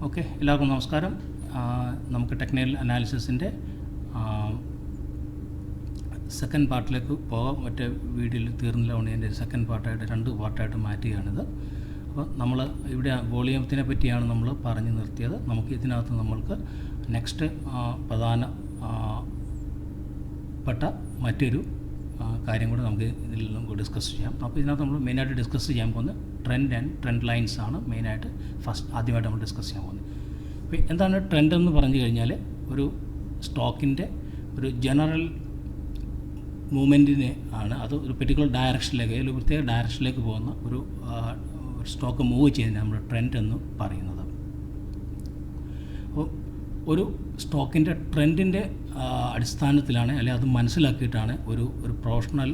Okay, എല്ലാവർക്കും നമസ്കാരം. നമുക്ക് ടെക്നിക്കൽ അനാലിസിസിൻ്റെ സെക്കൻഡ് പാർട്ടിലേക്ക് പോകാം. മറ്റേ വീഡിയോയിൽ തീർന്നില്ല, എൻ്റെ സെക്കൻഡ് പാർട്ടായിട്ട് 2 പാർട്ടായിട്ട് മാറ്റുകയാണിത്. അപ്പോൾ നമ്മൾ ഇവിടെ വോളിയത്തിനെ പറ്റിയാണ് നമ്മൾ പറഞ്ഞു നിർത്തിയത്. നമുക്ക് ഇതിനകത്ത് നമ്മൾക്ക് നെക്സ്റ്റ് പ്രധാനപ്പെട്ട മറ്റൊരു കാര്യം കൂടെ നമുക്ക് ഇതിൽ ഡിസ്കസ് ചെയ്യാം. അപ്പോൾ ഇതിനകത്ത് നമ്മൾ മെയിനായിട്ട് ഡിസ്കസ് ചെയ്യാൻ പോകുന്നത് ട്രെൻഡ് ലൈൻസ് ആണ്. മെയിനായിട്ട് ആദ്യമായിട്ട് നമ്മൾ ഡിസ്കസ് ചെയ്യാൻ പോകുന്നത്. അപ്പോൾ എന്താണ് ട്രെൻഡ് എന്ന് പറഞ്ഞു കഴിഞ്ഞാൽ, ഒരു സ്റ്റോക്കിൻ്റെ ഒരു ജനറൽ മൂവ്മെൻറ്റിനെ ആണ്. അത് ഒരു പെർട്ടിക്കുലർ ഡയറക്ഷനിലേക്ക്, ഒരു പ്രത്യേക ഡയറക്ഷനിലേക്ക് പോകുന്ന ഒരു സ്റ്റോക്ക് മൂവ് ചെയ്യുന്നതിന് നമ്മൾ ട്രെൻഡ് എന്ന് പറയുന്നത്. അപ്പോൾ ഒരു സ്റ്റോക്കിൻ്റെ ട്രെൻഡിൻ്റെ അടിസ്ഥാനത്തിലാണ്, അല്ലെങ്കിൽ അത് മനസ്സിലാക്കിയിട്ടാണ് ഒരു പ്രൊഫഷണൽ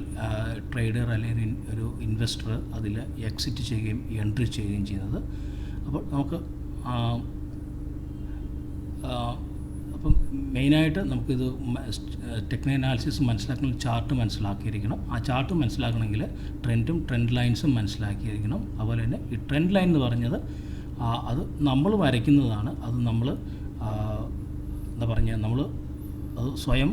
ട്രേഡർ അല്ലെങ്കിൽ ഒരു ഇൻവെസ്റ്റർ അതിൽ എക്സിറ്റ് ചെയ്യുകയും എൻട്രി ചെയ്യുകയും ചെയ്യുന്നത്. അപ്പോൾ നമുക്ക് അപ്പം മെയിനായിട്ട് നമുക്കിത് ടെക്നിക്കൽ അനാലിസിസ് മനസ്സിലാക്കുന്ന ചാർട്ട് മനസ്സിലാക്കിയിരിക്കണം. ആ ചാർട്ട് മനസ്സിലാക്കണമെങ്കിൽ ട്രെൻഡ് ലൈൻസും മനസ്സിലാക്കിയിരിക്കണം. അതുപോലെ തന്നെ ഈ ട്രെൻഡ് ലൈൻ എന്ന് പറഞ്ഞത് അത് നമ്മൾ വരയ്ക്കുന്നതാണ്. അത് നമ്മൾ നമ്മൾ അത് സ്വയം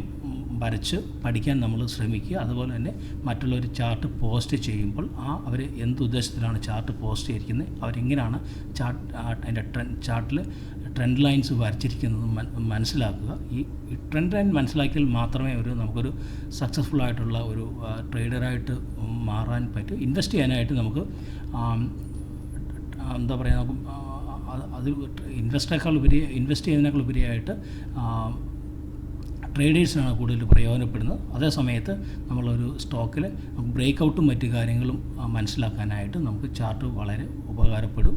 വരച്ച് പഠിക്കാൻ നമ്മൾ ശ്രമിക്കുക. അതുപോലെ തന്നെ മറ്റുള്ളവർ ചാർട്ട് പോസ്റ്റ് ചെയ്യുമ്പോൾ അവർ എന്തുദ്ദേശത്തിലാണ് ചാർട്ട് പോസ്റ്റ് ചെയ്തിരിക്കുന്നത്, അവരെങ്ങനെയാണ് അതിൻ്റെ ചാർട്ടിൽ ട്രെൻഡ് ലൈൻസ് വരച്ചിരിക്കുന്നത് മനസ്സിലാക്കുക. ഈ ട്രെൻഡ് ലൈൻ മനസ്സിലാക്കിയാൽ മാത്രമേ നമുക്കൊരു സക്സസ്ഫുൾ ആയിട്ടുള്ള ഒരു ട്രേഡറായിട്ട് മാറാൻ പറ്റും. ഇൻവെസ്റ്റ് ചെയ്യാനായിട്ട് നമുക്ക് അത് ഇൻവെസ്റ്റ് ചെയ്യുന്നതിനേക്കാൾ ഉപരിയായിട്ട് ട്രേഡേഴ്സിനാണ് കൂടുതൽ പ്രയോജനപ്പെടുന്നത്. അതേ സമയത്ത് നമ്മളൊരു സ്റ്റോക്കിൽ ബ്രേക്ക് മറ്റു കാര്യങ്ങളും മനസ്സിലാക്കാനായിട്ട് നമുക്ക് ചാർട്ട് വളരെ ഉപകാരപ്പെടും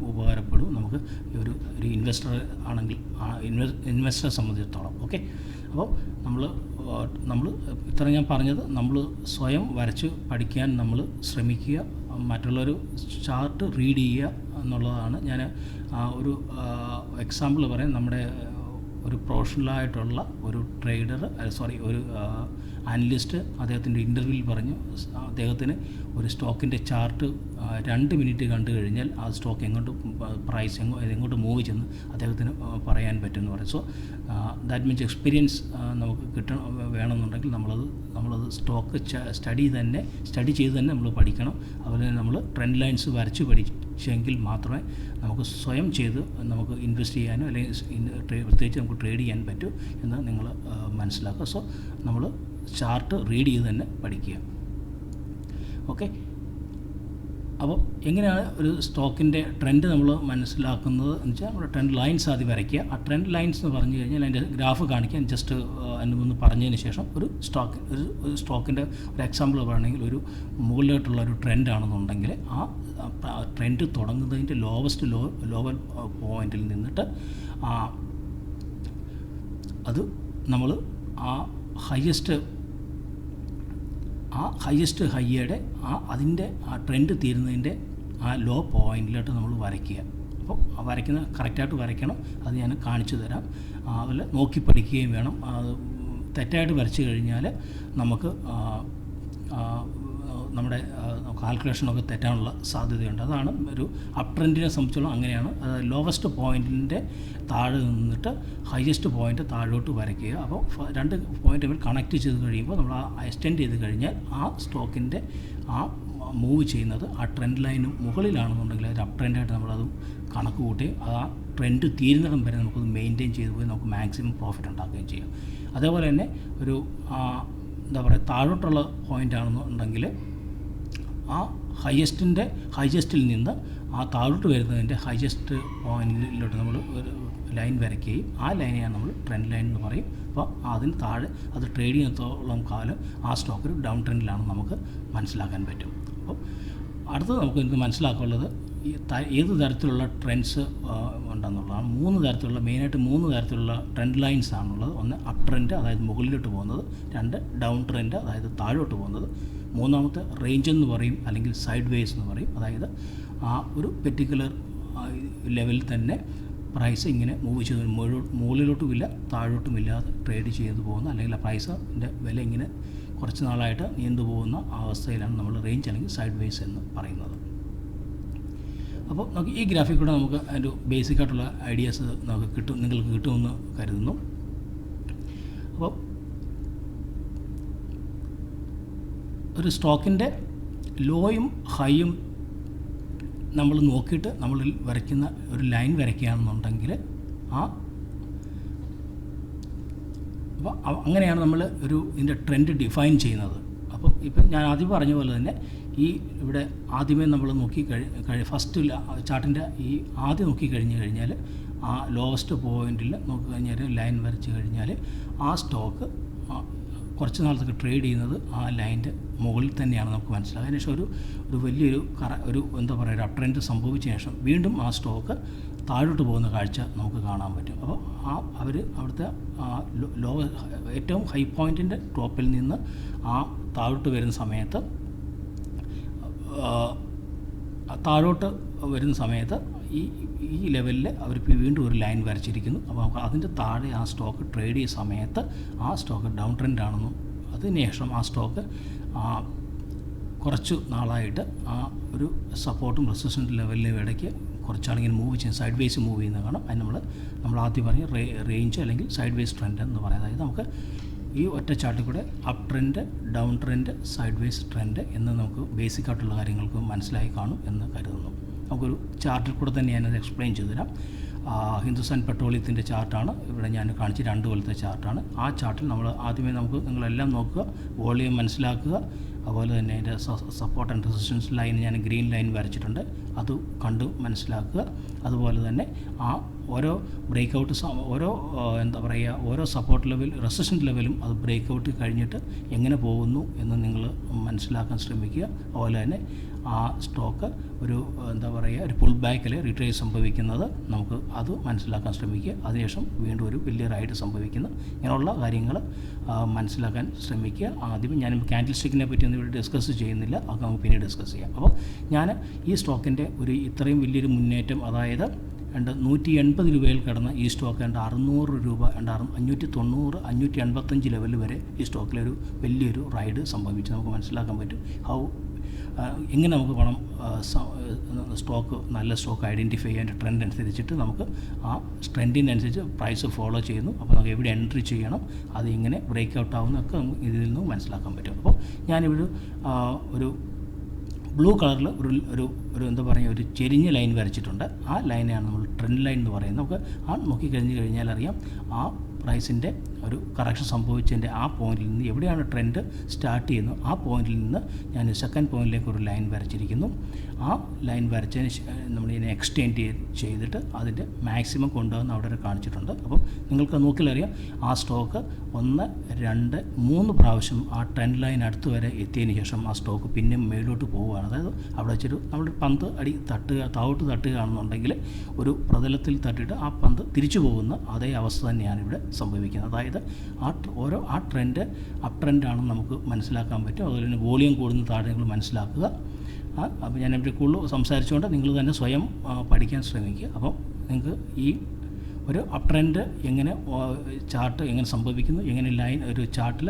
നമുക്ക് ഒരു ഇൻവെസ്റ്ററെ സംബന്ധിച്ചിടത്തോളം. ഓക്കെ, അപ്പോൾ നമ്മൾ ഇത്ര ഞാൻ പറഞ്ഞത്, നമ്മൾ സ്വയം വരച്ച് പഠിക്കാൻ നമ്മൾ ശ്രമിക്കുക. മറ്റുള്ളൊരു ചാർട്ട് റീഡ് ചെയ്യുക എന്നുള്ളതാണ്. ഞാൻ ഒരു എക്സാമ്പിൾ പറയാം. നമ്മുടെ ഒരു പ്രൊഫഷണലായിട്ടുള്ള ഒരു ഒരു അനലിസ്റ്റ് അദ്ദേഹത്തിൻ്റെ ഇൻ്റർവ്യൂവിൽ പറഞ്ഞു, അദ്ദേഹത്തിന് ഒരു സ്റ്റോക്കിൻ്റെ ചാർട്ട് 2 മിനിറ്റ് കണ്ടു കഴിഞ്ഞാൽ ആ സ്റ്റോക്ക് എങ്ങോട്ട് മൂവ് ചെന്ന് അദ്ദേഹത്തിന് പറയാൻ പറ്റുമെന്ന് പറയും. സോ ദാറ്റ് മീൻസ് എക്സ്പീരിയൻസ് നമുക്ക് വേണമെന്നുണ്ടെങ്കിൽ നമ്മളത് സ്റ്റോക്ക് സ്റ്റഡി ചെയ്ത് തന്നെ നമ്മൾ പഠിക്കണം. അതുപോലെ തന്നെ നമ്മൾ ട്രെൻഡ് ലൈൻസ് വരച്ച് പഠിച്ചെങ്കിൽ മാത്രമേ നമുക്ക് സ്വയം ചെയ്ത് നമുക്ക് ഇൻവെസ്റ്റ് ചെയ്യാനോ അല്ലെങ്കിൽ പ്രത്യേകിച്ച് നമുക്ക് ട്രേഡ് ചെയ്യാൻ പറ്റൂ എന്ന് നിങ്ങൾ മനസ്സിലാക്കുക. സോ നമ്മൾ ചാർട്ട് റീഡ് ചെയ്ത് തന്നെ പഠിക്കുക. ഓക്കെ, അപ്പോൾ എങ്ങനെയാണ് ഒരു സ്റ്റോക്കിൻ്റെ ട്രെൻഡ് നമ്മൾ മനസ്സിലാക്കുന്നത് എന്ന് വെച്ചാൽ, നമ്മുടെ ട്രെൻഡ് ലൈൻസ് ആദ്യം വരയ്ക്കുക. ആ ട്രെൻഡ് ലൈൻസ് എന്ന് പറഞ്ഞു കഴിഞ്ഞാൽ അതിൻ്റെ ഗ്രാഫ് കാണിക്കാൻ ജസ്റ്റ് ഒന്ന് പറഞ്ഞതിന് ശേഷം ഒരു സ്റ്റോക്കിൻ്റെ ഒരു എക്സാമ്പിൾ പറയുകയാണെങ്കിൽ, ഒരു മുകളിലോട്ടുള്ള ഒരു ട്രെൻഡാണെന്നുണ്ടെങ്കിൽ ആ ട്രെൻഡ് തുടങ്ങുന്നതിൻ്റെ ലോവൽ പോയിൻറ്റിൽ നിന്നിട്ട് അത് നമ്മൾ ആ ഹയസ്റ്റ് ഹൈയുടെ അതിൻ്റെ ട്രെൻഡ് തീരുന്നതിൻ്റെ ആ ലോ പോയിൻറ്റിലോട്ട് നമ്മൾ വരയ്ക്കുക. അപ്പോൾ വരയ്ക്കുന്ന കറക്റ്റായിട്ട് വരയ്ക്കണം. അത് ഞാൻ കാണിച്ചു തരാം. അതുപോലെ നോക്കി പഠിക്കുകയും വേണം. അത് തെറ്റായിട്ട് വരച്ചു കഴിഞ്ഞാൽ നമുക്ക് നമ്മുടെ കാൽക്കുലേഷനൊക്കെ തെറ്റാനുള്ള സാധ്യതയുണ്ട്. അതാണ് ഒരു അപ് ട്രെൻഡിനെ സംബന്ധിച്ചോളം അങ്ങനെയാണ്. ലോവസ്റ്റ് പോയിൻറ്റിൻ്റെ താഴെ നിന്നിട്ട് ഹയസ്റ്റ് പോയിൻറ്റ് താഴോട്ട് വരയ്ക്കുക. അപ്പോൾ 2 പോയിൻ്റ് തമ്മിൽ കണക്ട് ചെയ്ത് കഴിയുമ്പോൾ നമ്മൾ എക്സ്റ്റെൻഡ് ചെയ്ത് കഴിഞ്ഞാൽ ആ സ്റ്റോക്കിൻ്റെ മൂവ് ചെയ്യുന്നത് ആ ട്രെൻഡ് ലൈന് മുകളിലാണെന്നുണ്ടെങ്കിൽ ഒരു അപ് ട്രെൻഡായിട്ട് നമ്മളത് കണക്ക് കൂട്ടി ആ ട്രെൻഡ് തീരുന്നിടം വരെ നമുക്കത് മെയിൻറ്റെയിൻ ചെയ്ത് പോയി നമുക്ക് മാക്സിമം പ്രോഫിറ്റ് ഉണ്ടാക്കുകയും ചെയ്യാം. അതേപോലെ തന്നെ ഒരു താഴോട്ടുള്ള പോയിൻ്റ് ആണെന്നുണ്ടെങ്കിൽ ആ ഹൈജസ്റ്റിൽ നിന്ന് ആ താഴോട്ട് വരുന്നതിൻ്റെ ഹൈജസ്റ്റ് പോയിൻറ്റിലോട്ട് നമ്മൾ ഒരു ലൈൻ വരയ്ക്കുകയും ആ ലൈനെയാണ് നമ്മൾ ട്രെൻഡ് ലൈൻ എന്ന് പറയും. അപ്പോൾ അതിന് താഴെ അത് ട്രേഡ് ചെയ്യുന്നത്തോളം കാലം ആ സ്റ്റോക്ക് ഒരു ഡൗൺ ട്രെൻഡിലാണെന്ന് നമുക്ക് മനസ്സിലാക്കാൻ പറ്റും. അപ്പോൾ അടുത്തത് നമുക്ക് ഇത് മനസ്സിലാക്കാനുള്ളത് ഏത് തരത്തിലുള്ള ട്രെൻഡ്സ് ഉണ്ടെന്നുള്ളതാണ്. മെയിനായിട്ട് 3 തരത്തിലുള്ള ട്രെൻഡ് ലൈൻസ് ആണുള്ളത്. ഒന്ന് അപ് ട്രെൻഡ്, അതായത് മുകളിലോട്ട് പോകുന്നത്. 2 ഡൗൺ ട്രെൻഡ്, അതായത് താഴോട്ട് പോകുന്നത്. 3ാമത്തെ റേഞ്ച് എന്ന് പറയും, അല്ലെങ്കിൽ സൈഡ് വേസ് എന്ന് പറയും. അതായത് ആ ഒരു പെർട്ടിക്കുലർ ലെവലിൽ തന്നെ പ്രൈസ് ഇങ്ങനെ മൂവ് ചെയ്ത് മുകളിലോട്ടുമില്ല താഴോട്ടുമില്ലാതെ ട്രേഡ് ചെയ്ത് പോകുന്ന, അല്ലെങ്കിൽ ആ പ്രൈസിൻ്റെ വില ഇങ്ങനെ കുറച്ച് നാളായിട്ട് നീണ്ടു പോകുന്ന അവസ്ഥയിലാണ് നമ്മൾ റേഞ്ച് അല്ലെങ്കിൽ സൈഡ് വേസ് എന്ന് പറയുന്നത്. അപ്പോൾ നമുക്ക് ഈ ഗ്രാഫിൽ കൂടെ നമുക്ക് അതിൻ്റെ ബേസിക്കായിട്ടുള്ള ഐഡിയാസ് നമുക്ക് നിങ്ങൾക്ക് കിട്ടുമെന്ന് കരുതുന്നു. അപ്പോൾ ഒരു സ്റ്റോക്കിൻ്റെ ലോയും ഹൈയും നമ്മൾ നോക്കിയിട്ട് നമ്മൾ വരയ്ക്കുന്ന ഒരു ലൈൻ വരയ്ക്കുകയാണെന്നുണ്ടെങ്കിൽ അപ്പോൾ അങ്ങനെയാണ് നമ്മൾ ഇതിൻ്റെ ട്രെൻഡ് ഡിഫൈൻ ചെയ്യുന്നത്. അപ്പോൾ ഇപ്പം ഞാൻ ആദ്യം പറഞ്ഞ പോലെ തന്നെ ഇവിടെ ആദ്യമേ നമ്മൾ ഫസ്റ്റ് ചാർട്ടിൻ്റെ ആദ്യം നോക്കിക്കഴിഞ്ഞ് കഴിഞ്ഞാൽ ആ ലോവസ്റ്റ് പോയിൻറ്റിൽ നോക്കിക്കഴിഞ്ഞാൽ ലൈൻ വരച്ച് കഴിഞ്ഞാൽ ആ സ്റ്റോക്ക് കുറച്ച് നാളത്തേക്ക് ട്രേഡ് ചെയ്യുന്നത് ആ ലൈൻ്റെ മുകളിൽ തന്നെയാണ് നമുക്ക് മനസ്സിലാക്കുക. അതിനുശേഷം ഒരു വലിയൊരു എന്താ പറയുക ഒരു അപ് ട്രെൻഡ് സംഭവിച്ച ശേഷം വീണ്ടും ആ സ്റ്റോക്ക് താഴോട്ട് പോകുന്ന കാഴ്ച നമുക്ക് കാണാൻ പറ്റും. അപ്പോൾ അവിടുത്തെ ഏറ്റവും ഹൈ പോയിൻറ്റിൻ്റെ ടോപ്പിൽ നിന്ന് താഴോട്ട് വരുന്ന സമയത്ത് ഈ ലെവലിൽ അവർ വീണ്ടും ഒരു ലൈൻ വരച്ചിരിക്കുന്നു. അപ്പോൾ നമുക്ക് അതിൻ്റെ താഴെ ആ സ്റ്റോക്ക് ട്രേഡ് ചെയ്യുന്ന സമയത്ത് ആ സ്റ്റോക്ക് ഡൗൺ ട്രെൻഡ് ആണെന്നും അതിനുശേഷം ആ സ്റ്റോക്ക് കുറച്ച് നാളായിട്ട് ഒരു സപ്പോർട്ടും റെസിസ്റ്റൻറ്റ് ലെവലിലും ഇടയ്ക്ക് കുറച്ചാളിങ്ങനെ മൂവ് ചെയ്യും, സൈഡ് വേസ് മൂവ് ചെയ്യുന്നത് കാണാം. അതിന് നമ്മൾ ആദ്യം പറഞ്ഞ റേഞ്ച് അല്ലെങ്കിൽ സൈഡ് വേസ് ട്രെൻഡ് എന്ന് പറയുന്നത്. അതായത് നമുക്ക് ഈ ഒറ്റ ചാർട്ടിൽ കൂടെ up trend, down trend, side vase trend എന്ന് നമുക്ക് ബേസിക്കായിട്ടുള്ള കാര്യങ്ങൾക്ക് മനസ്സിലായി കാണും എന്ന് കരുതുന്നു. നമുക്കൊരു ചാർട്ടിൽ കൂടെ തന്നെ ഞാനത് എക്സ്പ്ലെയിൻ ചെയ്തു തരാം. ഹിന്ദുസ്ഥാൻ പെട്രോളിയത്തിൻ്റെ ചാർട്ടാണ് ഇവിടെ ഞാൻ കാണിച്ച 2 കൊല്ലത്തെ ചാർട്ടാണ്. ആ ചാർട്ടിൽ ആദ്യമേ നിങ്ങളെല്ലാം നോക്കുക, വോളിയം മനസ്സിലാക്കുക. അതുപോലെ തന്നെ അതിൻ്റെ സപ്പോർട്ട് ആൻഡ് റെസിസ്റ്റൻസ് ലൈൻ ഞാൻ ഗ്രീൻ ലൈൻ വരച്ചിട്ടുണ്ട്, അത് കണ്ട് മനസ്സിലാക്കുക. അതുപോലെ തന്നെ ഓരോ ബ്രേക്കൗട്ട് ഓരോ സപ്പോർട്ട് ലെവൽ, റെസിസ്റ്റൻറ്റ് ലെവലും അത് ബ്രേക്കൗട്ട് കഴിഞ്ഞിട്ട് എങ്ങനെ പോകുന്നു എന്ന് നിങ്ങൾ മനസ്സിലാക്കാൻ ശ്രമിക്കുക. അതുപോലെ തന്നെ ആ സ്റ്റോക്ക് ഒരു പുൾ ബാക്കിൽ റിട്രേസ് സംഭവിക്കുന്നത് നമുക്ക് അത് മനസ്സിലാക്കാൻ ശ്രമിക്കുക. അതിനുശേഷം വീണ്ടും ഒരു വലിയ റൈഡ് സംഭവിക്കുന്ന ഇങ്ങനെയുള്ള കാര്യങ്ങൾ മനസ്സിലാക്കാൻ ശ്രമിക്കുക. ആദ്യം ഞാൻ ക്യാൻഡിൽ സ്റ്റിക്കിനെ പറ്റി ഒന്നും ഇവിടെ ഡിസ്കസ് ചെയ്യുന്നില്ല, അത് നമുക്ക് പിന്നീട് ഡിസ്കസ് ചെയ്യാം. അപ്പോൾ ഞാൻ ഈ സ്റ്റോക്കിൻ്റെ ഇത്രയും വലിയൊരു മുന്നേറ്റം, അതായത് 180 രൂപയിൽ കിടന്ന ഈ സ്റ്റോക്ക് 600 രൂപ 590 585 ലെവൽ വരെ ഈ സ്റ്റോക്കിലൊരു വലിയൊരു റൈഡ് സംഭവിച്ച് നമുക്ക് മനസ്സിലാക്കാൻ പറ്റും. എങ്ങനെ നമുക്ക് പണം നല്ല സ്റ്റോക്ക് ഐഡൻറ്റിഫൈ ചെയ്യാൻ ട്രെൻഡ് അനുസരിച്ചിട്ട് നമുക്ക് ആ ട്രെൻഡിനനുസരിച്ച് പ്രൈസ് ഫോളോ ചെയ്യുന്നു. അപ്പോൾ നമുക്ക് എവിടെ എൻട്രി ചെയ്യണം, അത് എങ്ങനെ ബ്രേക്ക് ഔട്ട് ആവുന്നതൊക്കെ ഇതിൽ നിന്ന് മനസ്സിലാക്കാൻ പറ്റും. അപ്പോൾ ഞാനിവിടെ ഒരു ബ്ലൂ കളറിൽ ഒരു ഒരു ചെരിഞ്ഞ ലൈൻ വരച്ചിട്ടുണ്ട്. ആ ലൈനെയാണ് നമ്മൾ ട്രെൻഡ് ലൈൻ എന്ന് പറയുന്നത്. നമുക്ക് നോക്കിക്കഴിഞ്ഞ് കഴിഞ്ഞാൽ അറിയാം ആ പ്രൈസിൻ്റെ ഒരു കറക്ഷൻ സംഭവിച്ചതിൻ്റെ ആ പോയിന്റിൽ നിന്ന് എവിടെയാണ് ട്രെൻഡ് സ്റ്റാർട്ട് ചെയ്യുന്നത് ആ പോയിന്റിൽ നിന്ന് ഞാൻ സെക്കൻഡ് പോയിന്റിലേക്ക് ഒരു ലൈൻ വരച്ചിരിക്കുന്നു. ആ ലൈൻ വരച്ചതിന് നമ്മളിതിനെ എക്സ്റ്റെൻഡ് ചെയ്തിട്ട് അതിൻ്റെ മാക്സിമം കൊണ്ടുവന്ന് അവിടെ കാണിച്ചിട്ടുണ്ട്. അപ്പം നിങ്ങൾക്ക് നോക്കിയാലറിയാം ആ സ്റ്റോക്ക് 1 2 3 പ്രാവശ്യം ആ ട്രെൻഡ് ലൈൻ അടുത്ത് വരെ എത്തിയതിന് ശേഷം ആ സ്റ്റോക്ക് പിന്നെ മേലോട്ട് പോവുകയാണ്. അതായത് അവിടെ വെച്ചൊരു നമ്മൾ പന്ത് താഴോട്ട് തട്ടുകയാണെന്നുണ്ടെങ്കിൽ ഒരു പ്രതലത്തിൽ തട്ടിയിട്ട് ആ പന്ത് തിരിച്ചു പോകുന്ന അതേ അവസ്ഥ തന്നെയാണ് ഇവിടെ സംഭവിക്കുന്നത്. അതായത് ആ ട്രെൻഡ് അപ് ട്രെൻഡാണെന്ന് നമുക്ക് മനസ്സിലാക്കാൻ പറ്റും. അതുപോലെ തന്നെ വോളിയം കൂടുന്ന താഴെ നിങ്ങൾ മനസ്സിലാക്കുക. അപ്പോൾ ഞാൻ ഇവിടെ കൂടുതൽ സംസാരിച്ചുകൊണ്ട് നിങ്ങൾ തന്നെ സ്വയം പഠിക്കാൻ ശ്രമിക്കുക. അപ്പോൾ നിങ്ങൾക്ക് ഈ ഒരു അപ് ട്രെൻഡ് ചാർട്ട് എങ്ങനെ സംഭവിക്കുന്നു, എങ്ങനെ ഒരു ചാർട്ടിൽ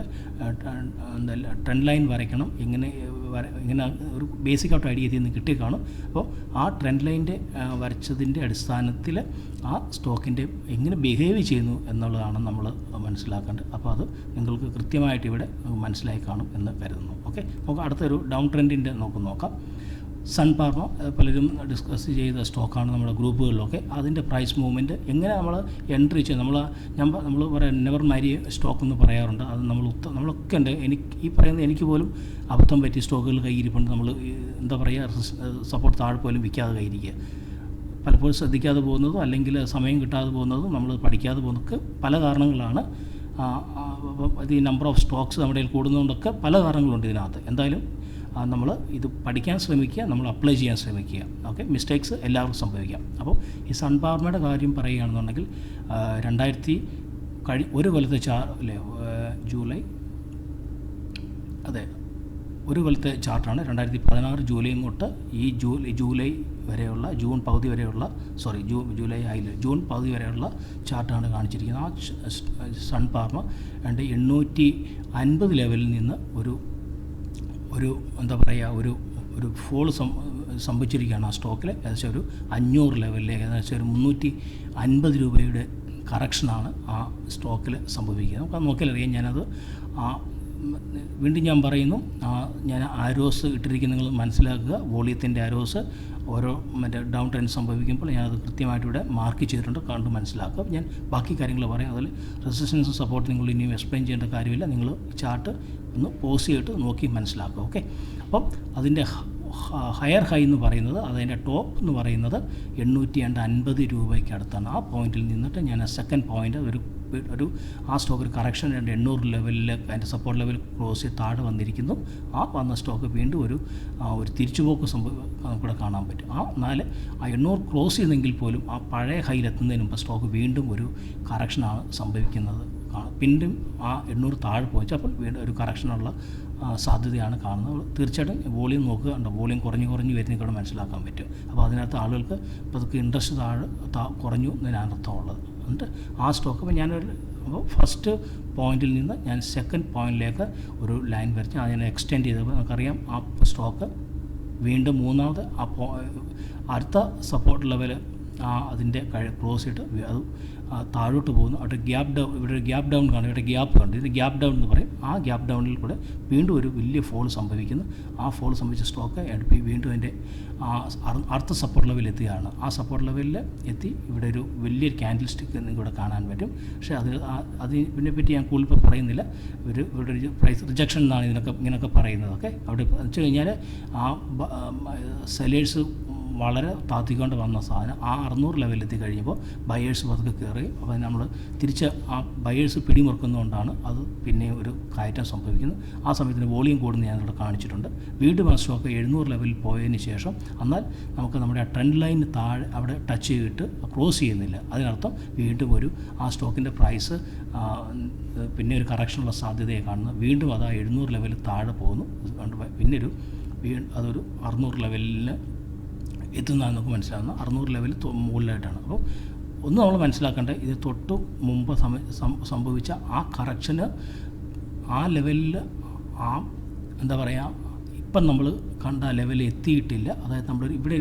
ട്രെൻഡ് ലൈൻ വരയ്ക്കണം, എങ്ങനെ ഒരു ബേസിക്കായിട്ട് ഐഡിയ ഇതിൽ നിന്ന് കിട്ടിക്കാണും. അപ്പോൾ ആ ട്രെൻഡ് ലൈൻ്റെ വരച്ചതിൻ്റെ അടിസ്ഥാനത്തിൽ ആ സ്റ്റോക്കിൻ്റെ എങ്ങനെ ബിഹേവ് ചെയ്യുന്നു എന്നുള്ളതാണ് നമ്മൾ മനസ്സിലാക്കേണ്ടത്. അപ്പോൾ അത് നിങ്ങൾക്ക് കൃത്യമായിട്ട് ഇവിടെ മനസ്സിലായി കാണും എന്ന് കരുതുന്നു. ഓക്കെ, നമുക്ക് അടുത്തൊരു ഡൗൺ ട്രെൻഡിൻ്റെ നോക്കാം. സൺ ഫാർമ പലരും ഡിസ്കസ് ചെയ്ത സ്റ്റോക്കാണ് നമ്മുടെ ഗ്രൂപ്പുകളിലൊക്കെ. അതിൻ്റെ പ്രൈസ് മൂവ്മെൻറ്റ് എങ്ങനെ നമ്മൾ എൻട്രി ചെയ്യും, നമ്മൾ പറയാം നെവർ മാരി സ്റ്റോക്ക് എന്ന് പറയാറുണ്ട്. അത് നമ്മളൊക്കെ ഉണ്ട്. എനിക്ക് പോലും അബദ്ധം പറ്റിയ സ്റ്റോക്കുകൾ കയ്യിരിപ്പുണ്ട്. നമ്മൾ സപ്പോർട്ട് താഴെ പോലും വിൽക്കാതെ കയ്യിരിക്കുക, പലപ്പോഴും ശ്രദ്ധിക്കാതെ പോകുന്നതും അല്ലെങ്കിൽ സമയം കിട്ടാതെ പോകുന്നതും നമ്മൾ പഠിക്കാതെ പോകുന്നതൊക്കെ പല കാരണങ്ങളാണ്. ഈ നമ്പർ ഓഫ് സ്റ്റോക്സ് നമ്മുടെ കൂടുന്നതുകൊണ്ടൊക്കെ പല കാരണങ്ങളുണ്ട് ഇതിനകത്ത്. എന്തായാലും നമ്മൾ ഇത് പഠിക്കാൻ ശ്രമിക്കുക, നമ്മൾ അപ്ലൈ ചെയ്യാൻ ശ്രമിക്കുക. ഓക്കെ, മിസ്റ്റേക്സ് എല്ലാവർക്കും സംഭവിക്കാം. അപ്പോൾ ഈ സൺ ഫാർമയുടെ കാര്യം പറയുകയാണെന്നുണ്ടെങ്കിൽ ഒരു കൊല്ലത്തെ ജൂലൈ ഒരു കൊല്ലത്തെ ചാർട്ടാണ്. 2016 ജൂലൈ തൊട്ട് ഈ ജൂലൈ വരെയുള്ള ജൂൺ പകുതി വരെയുള്ള ജൂൺ പകുതി വരെയുള്ള ചാർട്ടാണ് കാണിച്ചിരിക്കുന്നത്. ആ സൺ ഫാർമ 850 ലെവലിൽ നിന്ന് ഒരു ഒരു ഫോൾ സംഭവിച്ചിരിക്കുകയാണ് ആ സ്റ്റോക്കിൽ. ഏകദേശം ഒരു 500 ലെവലിലേക്ക് ഏകദേശം ഒരു 350 രൂപയുടെ കറക്ഷനാണ് ആ സ്റ്റോക്കിൽ സംഭവിക്കുന്നത്. നമുക്ക് നോക്കിയാലറിയാം. ഞാനത് വീണ്ടും ഞാൻ പറയുന്നു, ഞാൻ ആരോസ് ഇട്ടിരിക്കുന്ന നിങ്ങൾ മനസ്സിലാക്കുക. വോളിയത്തിൻ്റെ ആരോസ് ഓരോ ഡൗൺ ട്രെൻഡ് സംഭവിക്കുമ്പോൾ ഞാനത് കൃത്യമായിട്ട് ഇവിടെ മാർക്ക് ചെയ്തിട്ടുണ്ട്, കണ്ട് മനസ്സിലാക്കുക. ഞാൻ ബാക്കി കാര്യങ്ങൾ പറയാം. അതിൽ റെസിസ്റ്റൻസും സപ്പോർട്ട് നിങ്ങൾ ഇനിയും എക്സ്പ്ലെയിൻ ചെയ്യേണ്ട കാര്യമില്ല. നിങ്ങൾ ചാർട്ട് ഒന്ന് പോസ് ചെയ്തിട്ട് നോക്കി മനസ്സിലാക്കുക. ഓക്കെ. അപ്പം അതിൻ്റെ ഹയർ ഹൈ എന്ന് പറയുന്നത്, അതിൻ്റെ ടോപ്പ് എന്ന് പറയുന്നത് 850 രൂപയ്ക്ക് അടുത്താണ്. ആ പോയിന്റിൽ നിന്നിട്ട് ഞാൻ സെക്കൻഡ് പോയിൻ്റ് ഒരു ആ സ്റ്റോക്ക് ഒരു കറക്ഷൻ 800 ലെവലിൽ അതിൻ്റെ സപ്പോർട്ട് ലെവൽ ക്ലോസ് ചെയ്ത് താഴെ വന്നിരിക്കുന്നു. ആ വന്ന സ്റ്റോക്ക് വീണ്ടും ഒരു തിരിച്ചുപോക്ക് നമുക്കിവിടെ കാണാൻ പറ്റും. ആ 800 ക്ലോസ് ചെയ്തെങ്കിൽ പോലും ആ പഴയ ഹൈയിലെത്തുന്നതിന് മുമ്പ് സ്റ്റോക്ക് വീണ്ടും ഒരു കറക്ഷനാണ് സംഭവിക്കുന്നത്. പിന്നും ആ 800 താഴെ പോയിച്ച് അപ്പോൾ വീണ്ടും ഒരു കറക്ഷനുള്ള സാധ്യതയാണ് കാണുന്നത്. തീർച്ചയായിട്ടും വോളിയം നോക്കുക, വോളിയം കുറഞ്ഞ് വരുന്നതിലൂടെ മനസ്സിലാക്കാൻ പറ്റും. അപ്പോൾ അതിനകത്ത് ആളുകൾക്ക് ഇപ്പോൾ അതൊക്കെ ഇൻട്രസ്റ്റ് കുറഞ്ഞു എന്നതിനാണ് അർത്ഥമുള്ളത്. എന്നിട്ട് ആ സ്റ്റോക്ക് അപ്പോൾ അപ്പോൾ ഫസ്റ്റ് പോയിന്റിൽ നിന്ന് ഞാൻ സെക്കൻഡ് പോയിന്റിലേക്ക് ഒരു ലൈൻ വരച്ച് അതിനെ എക്സ്റ്റെൻഡ് ചെയ്തപ്പോൾ നമുക്കറിയാം ആ സ്റ്റോക്ക് വീണ്ടും മൂന്നാമത് അടുത്ത സപ്പോർട്ട് ലെവൽ അതിൻ്റെ ക്ലോസ് ചെയ്തിട്ട് അത് താഴോട്ട് പോകുന്നു. അവിടെ ഇവിടെ ഒരു ഗ്യാപ്പ് ഡൗൺ കാണും, ഇവിടെ ഗ്യാപ്പ് കണ്ടു, ഇത് ഗ്യാപ്പ് ഡൗൺ എന്ന് പറയും. ആ ഗ്യാപ്പ് ഡൗണിൽ കൂടെ വീണ്ടും ഒരു വലിയ ഫോൾ സംഭവിക്കുന്നു. ആ ഫോൾ സംഭവിച്ച സ്റ്റോക്ക് വീണ്ടും അതിൻ്റെ അടുത്ത സപ്പോർട്ട് ലെവലിൽ എത്തുകയാണ്. ആ സപ്പോർട്ട് ലെവലിൽ എത്തി ഇവിടെ ഒരു വലിയൊരു ക്യാൻഡിൽ സ്റ്റിക്ക് ഇവിടെ കാണാൻ പറ്റും. പക്ഷേ ഇതിനെപ്പറ്റി ഞാൻ കൂടുതൽ പറയുന്നില്ല. ഇവിടെ ഒരു പ്രൈസ് റിജക്ഷൻ എന്നാണ് ഇങ്ങനെയൊക്കെ പറയുന്നത്. ഓക്കെ. അവിടെ വെച്ച് കഴിഞ്ഞാൽ ആ സെല്ലേഴ്സ് വളരെ താത്തിക്കൊണ്ട് വന്ന സാധനം ആ 600 ലെവലിലെത്തി കഴിഞ്ഞപ്പോൾ ബയേഴ്സ് പതുക്കെ കയറി. അപ്പോൾ നമ്മൾ തിരിച്ച് ആ ബയേഴ്സ് പിടിമുറുക്കുന്നതുകൊണ്ടാണ് അത് പിന്നെ ഒരു കയറ്റം സംഭവിക്കുന്നത്. ആ സമയത്തിന് വോളിയം കൂടുന്നത് ഞാനിവിടെ കാണിച്ചിട്ടുണ്ട്. വീണ്ടും ആ സ്റ്റോക്ക് 700 ലെവലിൽ പോയതിന് ശേഷം എന്നാൽ നമുക്ക് നമ്മുടെ ട്രെൻഡ് ലൈന് താഴെ അവിടെ ടച്ച് ചെയ്തിട്ട് ക്രോസ് ചെയ്യുന്നില്ല. അതിനർത്ഥം വീണ്ടും ആ സ്റ്റോക്കിൻ്റെ പ്രൈസ് പിന്നെ ഒരു കറക്ഷനുള്ള സാധ്യതയെ കാണുന്നു. വീണ്ടും അത് ആ 700 ലെവലിൽ താഴെ പോകുന്നു. പിന്നെ അതൊരു 600 ലെവലിൽ എത്തുന്നതാണ് നമുക്ക് മനസ്സിലാകുന്നത്. 600 ലെവലിൽ മുകളിലായിട്ടാണ്. അപ്പോൾ ഒന്ന് നമ്മൾ മനസ്സിലാക്കേണ്ടത്, ഇത് തൊട്ട് മുമ്പ് സംഭവിച്ച ആ കറക്ഷന് ആ ലെവലിൽ എന്താ പറയുക, ഇപ്പം നമ്മൾ കണ്ട ലെവലിൽ എത്തിയിട്ടില്ല. അതായത് നമ്മൾ ഇവിടെ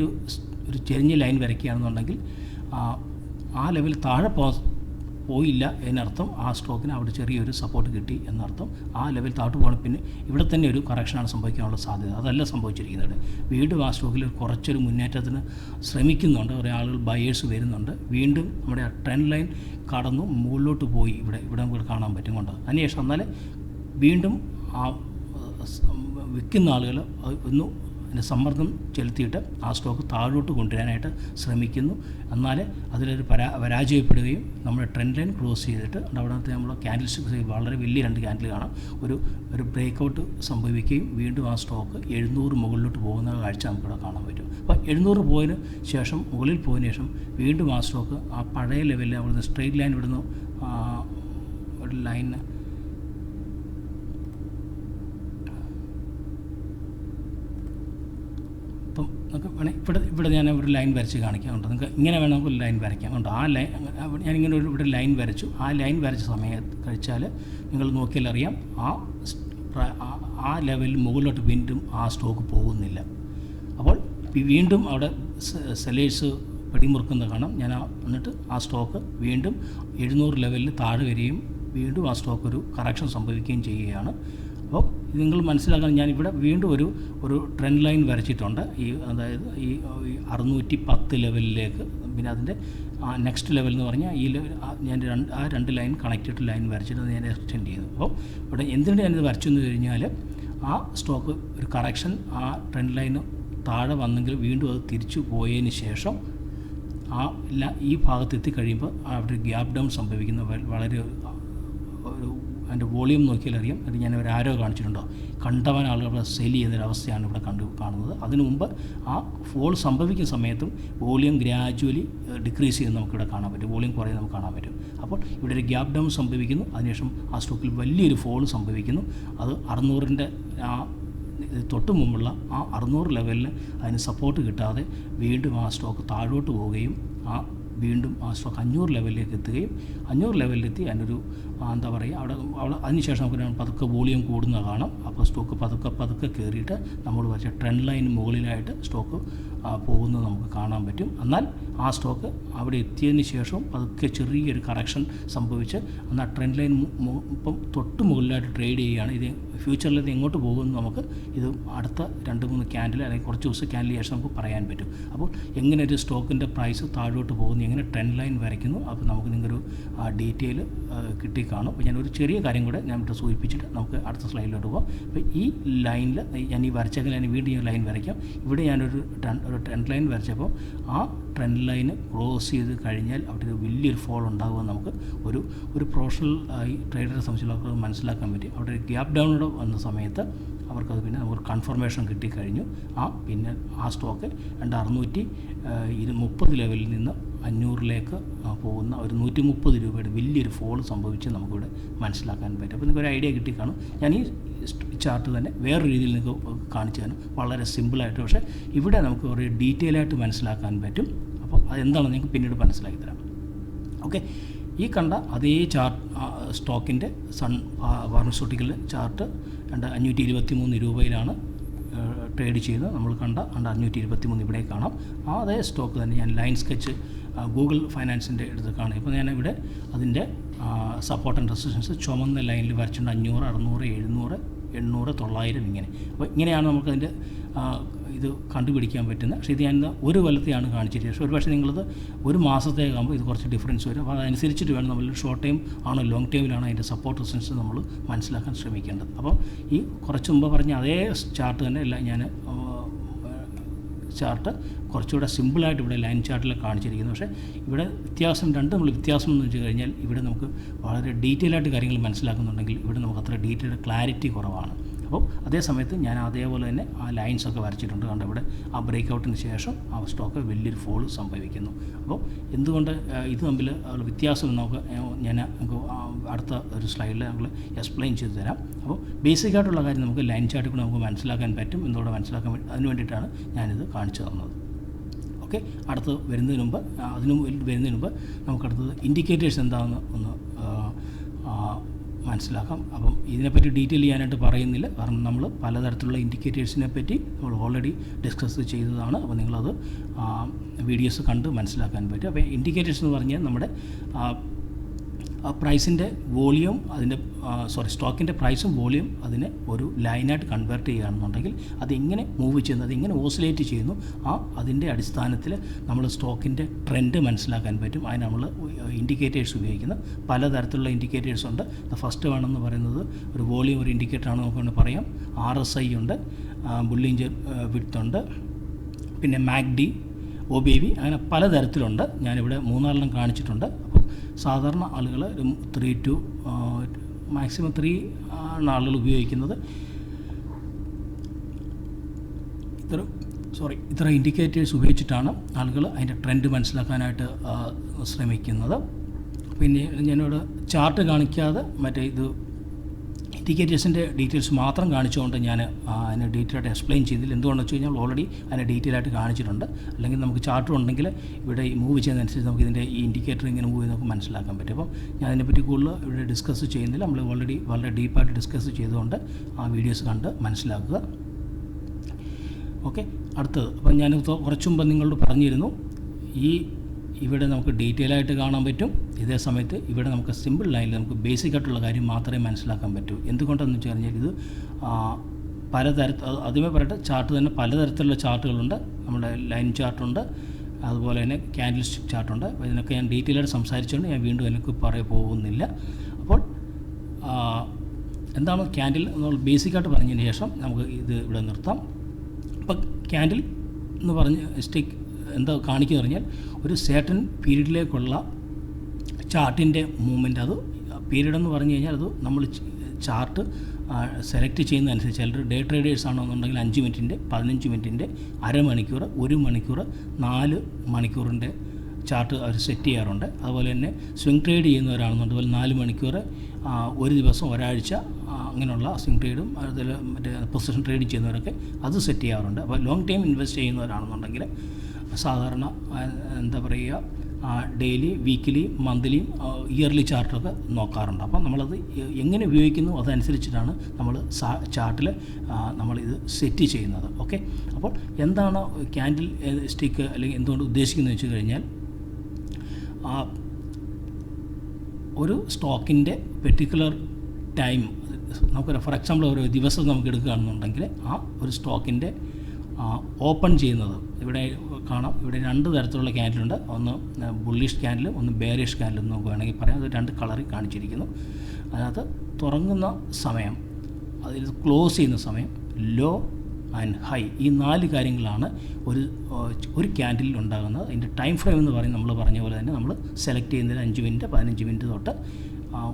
ഒരു ചെരിഞ്ഞ ലൈൻ വരയ്ക്കുകയാണെന്നുണ്ടെങ്കിൽ ആ ലെവൽ താഴെ പോയില്ല എന്നർത്ഥം. ആ സ്റ്റോക്കിന് അവിടെ ചെറിയൊരു സപ്പോർട്ട് കിട്ടി എന്നർത്ഥം. ആ ലെവൽ താഴോട്ട് പോകണം. പിന്നെ ഇവിടെ തന്നെ ഒരു കറക്ഷനാണ് സംഭവിക്കാനുള്ള സാധ്യത. അതല്ല സംഭവിച്ചിരിക്കുന്നത്. വീണ്ടും ആ സ്റ്റോക്കിൽ കുറച്ചൊരു മുന്നേറ്റത്തിന് ശ്രമിക്കുന്നുണ്ട്. കുറേ ആളുകൾ ബയേഴ്സ് വരുന്നുണ്ട്. വീണ്ടും നമ്മുടെ ആ ട്രെൻഡ് ലൈൻ കടന്നു മുകളിലോട്ട് പോയി ഇവിടെ നമുക്ക് കാണാൻ പറ്റും കൊണ്ട്. അതിനുശേഷം എന്നാൽ വീണ്ടും ആ വിൽക്കുന്ന ആളുകൾ അതിന് സമ്മർദ്ദം ചെലുത്തിയിട്ട് ആ സ്റ്റോക്ക് താഴോട്ട് കൊണ്ടുവരാനായിട്ട് ശ്രമിക്കുന്നു. എന്നാൽ അതിലൊരു പരാജയപ്പെടുകയും നമ്മുടെ ട്രെൻഡ് ലൈൻ ക്ലോസ് ചെയ്തിട്ട് അവിടുത്തെ നമ്മൾ ക്യാൻഡിൽ സ്റ്റിക്സ് വളരെ വലിയ 2 ക്യാൻഡിൽ കാണാം. ഒരു ബ്രേക്കൗട്ട് സംഭവിക്കുകയും വീണ്ടും ആ സ്റ്റോക്ക് 700 മുകളിലോട്ട് പോകുന്ന കാഴ്ച നമുക്കിവിടെ കാണാൻ പറ്റും. അപ്പോൾ 700 പോയതിന് ശേഷം മുകളിൽ പോയതിന് ശേഷം വീണ്ടും ആ സ്റ്റോക്ക് ആ പഴയ ലെവലിൽ അവിടുന്ന് സ്ട്രെയിറ്റ് ലൈൻ ഇവിടുന്ന് ഒരു ലൈന് അപ്പം നമുക്ക് വേണമെങ്കിൽ ഇവിടെ ഞാൻ ഒരു ലൈൻ വരച്ച് കാണിക്കാം. ഉണ്ട് നിങ്ങൾക്ക് ഇങ്ങനെ വേണം നമുക്ക് ഒരു ലൈൻ വരയ്ക്കാം. ഉണ്ട് ആ ലൈൻ ഞാനിങ്ങനെ ഇവിടെ ലൈൻ വരച്ചു. ആ ലൈൻ വരച്ച സമയത്ത് കഴിച്ചാൽ നിങ്ങൾ നോക്കിയാൽ അറിയാം ആ ലെവലിൽ മുകളിലോട്ട് വീണ്ടും ആ സ്റ്റോക്ക് പോകുന്നില്ല. അപ്പോൾ വീണ്ടും അവിടെ സെല്ലേഴ്സ് പിടിമുറുക്കുന്നത് കാണാം. എന്നിട്ട് ആ സ്റ്റോക്ക് വീണ്ടും 700 ലെവലിൽ താഴെ വരികയും വീണ്ടും ആ സ്റ്റോക്ക് ഒരു കറക്ഷൻ സംഭവിക്കുകയും ചെയ്യുകയാണ്. അപ്പോൾ നിങ്ങൾ മനസ്സിലാക്കാൻ ഞാനിവിടെ വീണ്ടും ഒരു ട്രെൻഡ് ലൈൻ വരച്ചിട്ടുണ്ട്. അതായത് ഈ 610 ലെവലിലേക്ക്. പിന്നെ അതിൻ്റെ നെക്സ്റ്റ് ലെവൽ എന്ന് പറഞ്ഞാൽ ഈ ലെവൽ ഞാൻ ആ 2 ലൈൻ കണക്റ്റഡ് ലൈൻ വരച്ചിട്ട് ഞാൻ എക്സ്റ്റെൻഡ് ചെയ്തു. അപ്പോൾ ഇവിടെ എന്തിനാണ് ഞാനിത് വരച്ചു എന്ന് കഴിഞ്ഞാൽ ആ സ്റ്റോക്ക് ഒരു കറക്ഷൻ ആ ട്രെൻഡ് ലൈന് താഴെ വന്നെങ്കിൽ വീണ്ടും അത് തിരിച്ചു പോയതിന് ശേഷം ഈ ഭാഗത്തെത്തി കഴിയുമ്പോൾ അവിടെ ഗ്യാപ്പ് ഡൗൺ സംഭവിക്കുന്ന വളരെ അതിൻ്റെ വോളിയം നോക്കിയാൽ അറിയാം. അത് ഞാൻ ഒരു ആരോ കാണിച്ചിട്ടുണ്ടോ, കണ്ടവൻ ആളുകൾ സെൽ ചെയ്യുന്നൊരവസ്ഥയാണ് ഇവിടെ കാണുന്നത്. അതിനു മുമ്പ് ആ ഫോൾ സംഭവിക്കുന്ന സമയത്തും വോളിയം ഗ്രാജുവലി ഡിക്രീസ് ചെയ്ത് നമുക്കിവിടെ കാണാൻ പറ്റും. വോളിയം കുറയുന്നത് നമുക്ക് കാണാൻ പറ്റും. അപ്പോൾ ഇവിടെ ഒരു ഗ്യാപ്പ് ഡൗൺ സംഭവിക്കുന്നു. അതിനുശേഷം ആ സ്റ്റോക്കിൽ വലിയൊരു ഫോൾ സംഭവിക്കുന്നു. അത് 600-ൻ്റെ തൊട്ട് മുമ്പുള്ള ആ 600 ലെവലിൽ അതിന് സപ്പോർട്ട് കിട്ടാതെ വീണ്ടും ആ സ്റ്റോക്ക് താഴോട്ട് പോവുകയും ആ വീണ്ടും ആ സ്റ്റോക്ക് 500 ലെവലിലേക്ക് എത്തുകയും 500 ലെവലിലെത്തി അതിനൊരു എന്താ പറയുക അവിടെ അതിനുശേഷം നമുക്ക് പതുക്കെ വോളിയം കൂടുന്ന കാണാം. അപ്പോൾ സ്റ്റോക്ക് പതുക്കെ കയറിയിട്ട് നമ്മൾ വരച്ച ട്രെൻഡ് ലൈന് മുകളിലായിട്ട് സ്റ്റോക്ക് പോകുന്നത് നമുക്ക് കാണാൻ പറ്റും. എന്നാൽ ആ സ്റ്റോക്ക് അവിടെ എത്തിയതിന് ശേഷം പതുക്കെ ചെറിയൊരു കറക്ഷൻ സംഭവിച്ച് എന്നാൽ ട്രെൻഡ് ലൈൻ ഇപ്പം തൊട്ട് മുകളിലായിട്ട് ട്രേഡ് ചെയ്യുകയാണ്. ഇത് ഫ്യൂച്ചറിൽ ഇത് എങ്ങോട്ട് പോകുമെന്ന് നമുക്ക് ഇത് അടുത്ത 2-3 ക്യാൻഡിൽ അല്ലെങ്കിൽ കുറച്ച് ദിവസം ക്യാൻഡിൽ ശേഷം നമുക്ക് പറയാൻ പറ്റും. അപ്പോൾ എങ്ങനെ ഒരു സ്റ്റോക്കിൻ്റെ പ്രൈസ് താഴോട്ട് പോകുന്നു, എങ്ങനെ ട്രെൻഡ് ലൈൻ വരയ്ക്കുന്നു, അപ്പോൾ നമുക്ക് നിങ്ങൾക്കൊരു ഡീറ്റെയിൽ കിട്ടിക്കാണും. അപ്പോൾ ഞാനൊരു ചെറിയ കാര്യം കൂടെ ഞാൻ ഇവിടെ സൂചിപ്പിച്ചിട്ട് നമുക്ക് അടുത്ത സ്ലൈഡിലോട്ട് പോകാം. അപ്പോൾ ഈ ലൈനിൽ ഞാൻ ഈ വരച്ചെങ്കിൽ ഞാൻ വീണ്ടും ഈ ലൈൻ വരയ്ക്കാം. ഇവിടെ ഞാനൊരു ട്രെൻഡ് ലൈൻ വരച്ചപ്പോൾ ആ ട്രെൻഡ് ലൈന് ക്രോസ് ചെയ്ത് കഴിഞ്ഞാൽ അവിടെ ഒരു വലിയൊരു ഫോൾ ഉണ്ടാകുമെന്ന് നമുക്ക് ഒരു പ്രൊഫഷണൽ ട്രേഡറെ സംബന്ധിച്ചുള്ള മനസ്സിലാക്കാൻ പറ്റും. അവിടെ ഒരു ഗ്യാപ്പ് ഡൗൺ വന്ന സമയത്ത് അവർക്കത് പിന്നെ നമുക്ക് കൺഫർമേഷൻ കിട്ടിക്കഴിഞ്ഞു. പിന്നെ ആ സ്റ്റോക്ക് 630 ലെവലിൽ നിന്ന് 500ലേക്ക് പോകുന്ന ഒരു 130 രൂപയുടെ വലിയൊരു ഫോൾ സംഭവിച്ച് നമുക്കിവിടെ മനസ്സിലാക്കാൻ പറ്റും. അപ്പോൾ നിങ്ങൾക്കൊരു ഐഡിയ കിട്ടിക്കാണും. ഞാൻ ഈ ചാർട്ട് തന്നെ വേറെ രീതിയിൽ നിങ്ങൾക്ക് കാണിച്ചു തരാം, വളരെ സിമ്പിളായിട്ട്. പക്ഷേ ഇവിടെ നമുക്ക് കുറേ ഡീറ്റെയിൽ ആയിട്ട് മനസ്സിലാക്കാൻ പറ്റും. അപ്പോൾ അതെന്താണെന്ന് നിങ്ങൾക്ക് പിന്നീട് മനസ്സിലാക്കി തരാം. ഓക്കെ, ഈ കണ്ട അതേ സ്റ്റോക്കിൻ്റെ സൺ ഫാർമസ്യൂട്ടിക്കൽ ചാർട്ട് 523 രൂപയിലാണ് ട്രേഡ് ചെയ്യുന്നത്. നമ്മൾ കണ്ട 523 ഇവിടെ കാണാം. അതേ സ്റ്റോക്ക് തന്നെ ഞാൻ ലൈൻ സ്കെച്ച് ഗൂഗിൾ ഫൈനാൻസിൻ്റെ അടുത്ത് കാണും. ഇപ്പോൾ ഞാനിവിടെ അതിൻ്റെ സപ്പോർട്ട് ആൻഡ് റെസിസ്റ്റൻസ് ചുമന്ന ലൈനിൽ വരച്ചിട്ടുണ്ട്. 500, 600, 700, 800, 900 ഇങ്ങനെ. അപ്പോൾ ഇങ്ങനെയാണ് നമുക്കതിൻ്റെ ഇത് കണ്ടുപിടിക്കാൻ പറ്റുന്നത്. പക്ഷേ ഇത് ഞാൻ ഒരു കൊല്ലത്തെയാണ് കാണിച്ചിരിക്കുന്നത്. പക്ഷേ ഒരുപക്ഷെ നിങ്ങളത് ഒരു മാസത്തേക്കാകുമ്പോൾ ഇത് കുറച്ച് ഡിഫറൻസ് വരും. അപ്പോൾ അതനുസരിച്ചിട്ട് വേണം നമ്മൾ ഷോർട്ട് ടൈം ആണോ ലോങ് ടൈമിലാണോ അതിൻ്റെ സപ്പോർട്ട് റെസിസ്റ്റൻസ് നമ്മൾ മനസ്സിലാക്കാൻ ശ്രമിക്കേണ്ടത്. അപ്പോൾ ഈ കുറച്ച് മുമ്പ് പറഞ്ഞ അതേ ചാർട്ട് തന്നെ അല്ല ഞാൻ ചാർട്ട് കുറച്ചുകൂടെ സിമ്പിളായിട്ട് ഇവിടെ ലൈൻ ചാർട്ടിൽ കാണിച്ചിരിക്കുന്നു. പക്ഷേ ഇവിടെ വ്യത്യാസം എന്ന് വെച്ച് കഴിഞ്ഞാൽ ഇവിടെ നമുക്ക് വളരെ ഡീറ്റെയിൽ ആയിട്ട് കാര്യങ്ങൾ മനസ്സിലാക്കുന്നുണ്ടെങ്കിൽ ഇവിടെ നമുക്ക് അത്ര ഡീറ്റെയിൽഡ് ക്ലാരിറ്റി കുറവാണ്. അപ്പോൾ അതേ സമയത്ത് ഞാൻ അതേപോലെ തന്നെ ആ ലൈൻസൊക്കെ വരച്ചിട്ടുണ്ട്. കണ്ട് ഇവിടെ ആ ബ്രേക്ക് ഔട്ടിന് ശേഷം ആ സ്റ്റോക്ക് വലിയൊരു ഫോൾ സംഭവിക്കുന്നു. അപ്പോൾ എന്തുകൊണ്ട് ഇത് തമ്മിൽ വ്യത്യാസം നമുക്ക് ഞാൻ അടുത്ത ഒരു സ്ലൈഡിൽ നമ്മൾ എക്സ്പ്ലെയിൻ ചെയ്തു തരാം. അപ്പോൾ ബേസിക്കായിട്ടുള്ള കാര്യം നമുക്ക് ലൈൻ ചാർട്ടിൽ കൂടെ നമുക്ക് മനസ്സിലാക്കാൻ പറ്റും. എന്തുകൊണ്ട് മനസ്സിലാക്കാൻ അതിന് വേണ്ടിയിട്ടാണ് ഞാനിത് കാണിച്ചു തന്നത്. ഓക്കെ, അടുത്ത് വരുന്നതിന് മുമ്പ് നമുക്കടുത്തത് ഇൻഡിക്കേറ്റേഴ്സ് എന്താണെന്ന് ഒന്ന് മനസ്സിലാക്കാം. അപ്പം ഇതിനെപ്പറ്റി ഡീറ്റെയിൽ ചെയ്യാനായിട്ട് പറയുന്നില്ല, കാരണം നമ്മൾ പലതരത്തിലുള്ള ഇൻഡിക്കേറ്റേഴ്സിനെ പറ്റി നമ്മൾ ഓൾറെഡി ഡിസ്കസ് ചെയ്തതാണ്. അപ്പോൾ നിങ്ങളത് വീഡിയോസ് കണ്ട് മനസ്സിലാക്കാൻ പറ്റും. അപ്പോൾ ഇൻഡിക്കേറ്റേഴ്സ് എന്ന് പറഞ്ഞാൽ നമ്മുടെ പ്രൈസിൻ്റെ വോളിയം സ്റ്റോക്കിൻ്റെ പ്രൈസും വോളിയം അതിനെ ഒരു ലൈനായിട്ട് കൺവേർട്ട് ചെയ്യുകയാണെന്നുണ്ടെങ്കിൽ അതെങ്ങനെ മൂവ് ചെയ്യുന്നു, അതെങ്ങനെ ഓസിലേറ്റ് ചെയ്യുന്നു, അതിൻ്റെ അടിസ്ഥാനത്തിൽ നമ്മൾ സ്റ്റോക്കിൻ്റെ ട്രെൻഡ് മനസ്സിലാക്കാൻ പറ്റും. അതിന് നമ്മൾ ഇൻഡിക്കേറ്റേഴ്സ് ഉപയോഗിക്കുന്നത് പലതരത്തിലുള്ള ഇൻഡിക്കേറ്റേഴ്സ് ഉണ്ട്. ഫസ്റ്റ് വേണമെന്ന് പറയുന്നത് ഒരു വോളിയം ഒരു ഇൻഡിക്കേറ്ററാണ്, നമുക്ക് പറയാം. RSI ഉണ്ട്, ബുള്ളിഞ്ചർ വിഡ്ത്ത് ഉണ്ട്, പിന്നെ MACD, OBV, അങ്ങനെ പലതരത്തിലുണ്ട്. ഞാനിവിടെ 3 കാണിച്ചിട്ടുണ്ട്. സാധാരണ ആളുകൾ 3 to മാക്സിമം 3 ആണ് ആളുകൾ ഉപയോഗിക്കുന്നത്. ഇത്ര ഇൻഡിക്കേറ്റേഴ്സ് ഉപയോഗിച്ചിട്ടാണ് ആളുകൾ അതിൻ്റെ ട്രെൻഡ് മനസ്സിലാക്കാനായിട്ട് ശ്രമിക്കുന്നത്. പിന്നെ ഞാനിവിടെ ചാർട്ട് കാണിക്കാതെ മറ്റേ ഇത് ഇൻഡിക്കേറ്റേഴ്സിൻ്റെ ഡീറ്റെയിൽസ് മാത്രം കാണിച്ചുകൊണ്ട് ഞാൻ അതിനെ ഡീറ്റെയിൽ ആയിട്ട് എക്സ്പ്ലെയിൻ ചെയ്തില്ല. എന്തുകൊണ്ടെന്ന് വെച്ച് കഴിഞ്ഞാൽ ഓൾറെഡി അതിനെ ഡീറ്റെയിൽ ആയിട്ട് കാണിച്ചിട്ടുണ്ട്. അല്ലെങ്കിൽ നമുക്ക് ചാർട്ട് ഉണ്ടെങ്കിൽ ഇവിടെ മൂവ് ചെയ്യുന്നതനുസരിച്ച് നമുക്ക് ഇതിൻ്റെ ഈ ഇൻഡിക്കേറ്റർ ഇങ്ങനെ മൂവ് ചെയ്ത് നമുക്ക് മനസ്സിലാക്കാൻ പറ്റും. അപ്പോൾ ഞാൻ അതിനെപ്പറ്റി കൂടുതൽ ഇവിടെ ഡിസ്കസ് ചെയ്യുന്നില്ല. നമ്മൾ ഓൾറെഡി വളരെ ഡീപ്പായിട്ട് ഡിസ്കസ് ചെയ്തുകൊണ്ട് ആ വീഡിയോസ് കണ്ട് മനസ്സിലാക്കുക. ഓക്കെ, അടുത്തത് അപ്പം ഞാൻ കുറച്ച് മുമ്പ് നിങ്ങളോട് പറഞ്ഞിരുന്നു ഇവിടെ നമുക്ക് ഡീറ്റെയിൽ ആയിട്ട് കാണാൻ പറ്റും. ഇതേ സമയത്ത് ഇവിടെ നമുക്ക് സിമ്പിൾ ലൈനിൽ നമുക്ക് ബേസിക് ആയിട്ടുള്ള കാര്യം മാത്രമേ മനസ്സിലാക്കാൻ പറ്റൂ. എന്തുകൊണ്ടെന്ന് വെച്ച് കഴിഞ്ഞാൽ ഇത് ആദ്യമേ പറയട്ടെ, ചാർട്ട് തന്നെ പലതരത്തിലുള്ള ചാർട്ടുകളുണ്ട്. നമ്മുടെ ലൈൻ ചാർട്ടുണ്ട്, അതുപോലെ തന്നെ ക്യാൻഡിൽ സ്റ്റിക്ക് ചാർട്ടുണ്ട്. ഇതിനൊക്കെ ഞാൻ ഡീറ്റെയിൽ ആയിട്ട് സംസാരിച്ചുകൊണ്ട് ഞാൻ വീണ്ടും എനിക്ക് പോകുന്നില്ല. അപ്പോൾ എന്താണ് ക്യാൻഡിൽ എന്നുള്ള ബേസിക്കായിട്ട് പറഞ്ഞതിന് ശേഷം നമുക്ക് ഇത് ഇവിടെ നിർത്താം. അപ്പോൾ ക്യാൻഡിൽ എന്ന് പറഞ്ഞ് സ്റ്റിക്ക് എന്താ കാണിക്കുന്നത് പറഞ്ഞാൽ ഒരു സേർട്ടൻ പീരീഡിലേക്കുള്ള ചാർട്ടിൻ്റെ മൂവ്മെൻറ്റ്. അത് പീരീഡ് എന്ന് പറഞ്ഞു കഴിഞ്ഞാൽ അത് നമ്മൾ ചാർട്ട് സെലക്ട് ചെയ്യുന്നതനുസരിച്ച് ചിലർ ഡേ ട്രേഡേഴ്സ് ആണെന്നുണ്ടെങ്കിൽ 5 മിനിറ്റിൻ്റെ, 15 മിനിറ്റിൻ്റെ, അരമണിക്കൂർ, 1 മണിക്കൂർ, 4 മണിക്കൂറിൻ്റെ ചാർട്ട് അവർ സെറ്റ് ചെയ്യാറുണ്ട്. അതുപോലെ തന്നെ സ്വിംഗ് ട്രേഡ് ചെയ്യുന്നവരാണെന്നുണ്ടെങ്കിൽ 4 മണിക്കൂർ, ഒരു ദിവസം, ഒരാഴ്ച, അങ്ങനെയുള്ള സ്വിംഗ് ട്രേഡും അതുപോലെ മറ്റേ പൊസിഷൻ ട്രേഡ് ചെയ്യുന്നവരൊക്കെ അത് സെറ്റ് ചെയ്യാറുണ്ട്. അപ്പോൾ ലോങ് ടൈം ഇൻവെസ്റ്റ് ചെയ്യുന്നവരാണെന്നുണ്ടെങ്കിൽ സാധാരണ എന്താ പറയുക ഡെയിലി, വീക്കിലി, മന്ത്ലി, ഇയർലി ചാർട്ടൊക്കെ നോക്കാറുണ്ട്. അപ്പം നമ്മളത് എങ്ങനെ ഉപയോഗിക്കുന്നു അതനുസരിച്ചിട്ടാണ് നമ്മൾ ചാർട്ടിൽ നമ്മളിത് സെറ്റ് ചെയ്യുന്നത്. ഓക്കെ, അപ്പോൾ എന്താണ് ക്യാൻഡിൽ സ്റ്റിക്ക് അല്ലെങ്കിൽ എന്തുകൊണ്ട് ഉദ്ദേശിക്കുന്നത് വെച്ച് കഴിഞ്ഞാൽ, ഒരു സ്റ്റോക്കിൻ്റെ പെർട്ടിക്കുലർ ടൈം നമുക്ക് ഫോർ എക്സാമ്പിൾ ഒരു ദിവസം നമുക്ക് എടുക്കുകയാണെന്നുണ്ടെങ്കിൽ ആ ഒരു സ്റ്റോക്കിൻ്റെ ഓപ്പൺ ചെയ്യുന്നത് ഇവിടെ കാണാം. ഇവിടെ 2 തരത്തിലുള്ള ക്യാൻഡിലുണ്ട്. ഒന്ന് ബുള്ളിഷ് ക്യാൻഡിൽ, ഒന്ന് ബെയറിഷ് ക്യാൻഡിൽ എന്ന് നമുക്ക് വേണമെങ്കിൽ പറയാം. അത് 2 കളറിൽ കാണിച്ചിരിക്കുന്നു. അതിനകത്ത് തുടങ്ങുന്ന സമയം, അതിൽ ക്ലോസ് ചെയ്യുന്ന സമയം, ലോ ആൻഡ് ഹൈ, ഈ 4 കാര്യങ്ങളാണ് ഒരു ക്യാൻഡിലിൽ ഉണ്ടാകുന്നത്. അതിൻ്റെ ടൈം ഫ്രെയിം എന്ന് പറയും നമ്മൾ പറഞ്ഞ പോലെ തന്നെ നമ്മൾ സെലക്ട് ചെയ്യുന്നതിന് 5 മിനിറ്റ്, 15 മിനിറ്റ് തൊട്ട്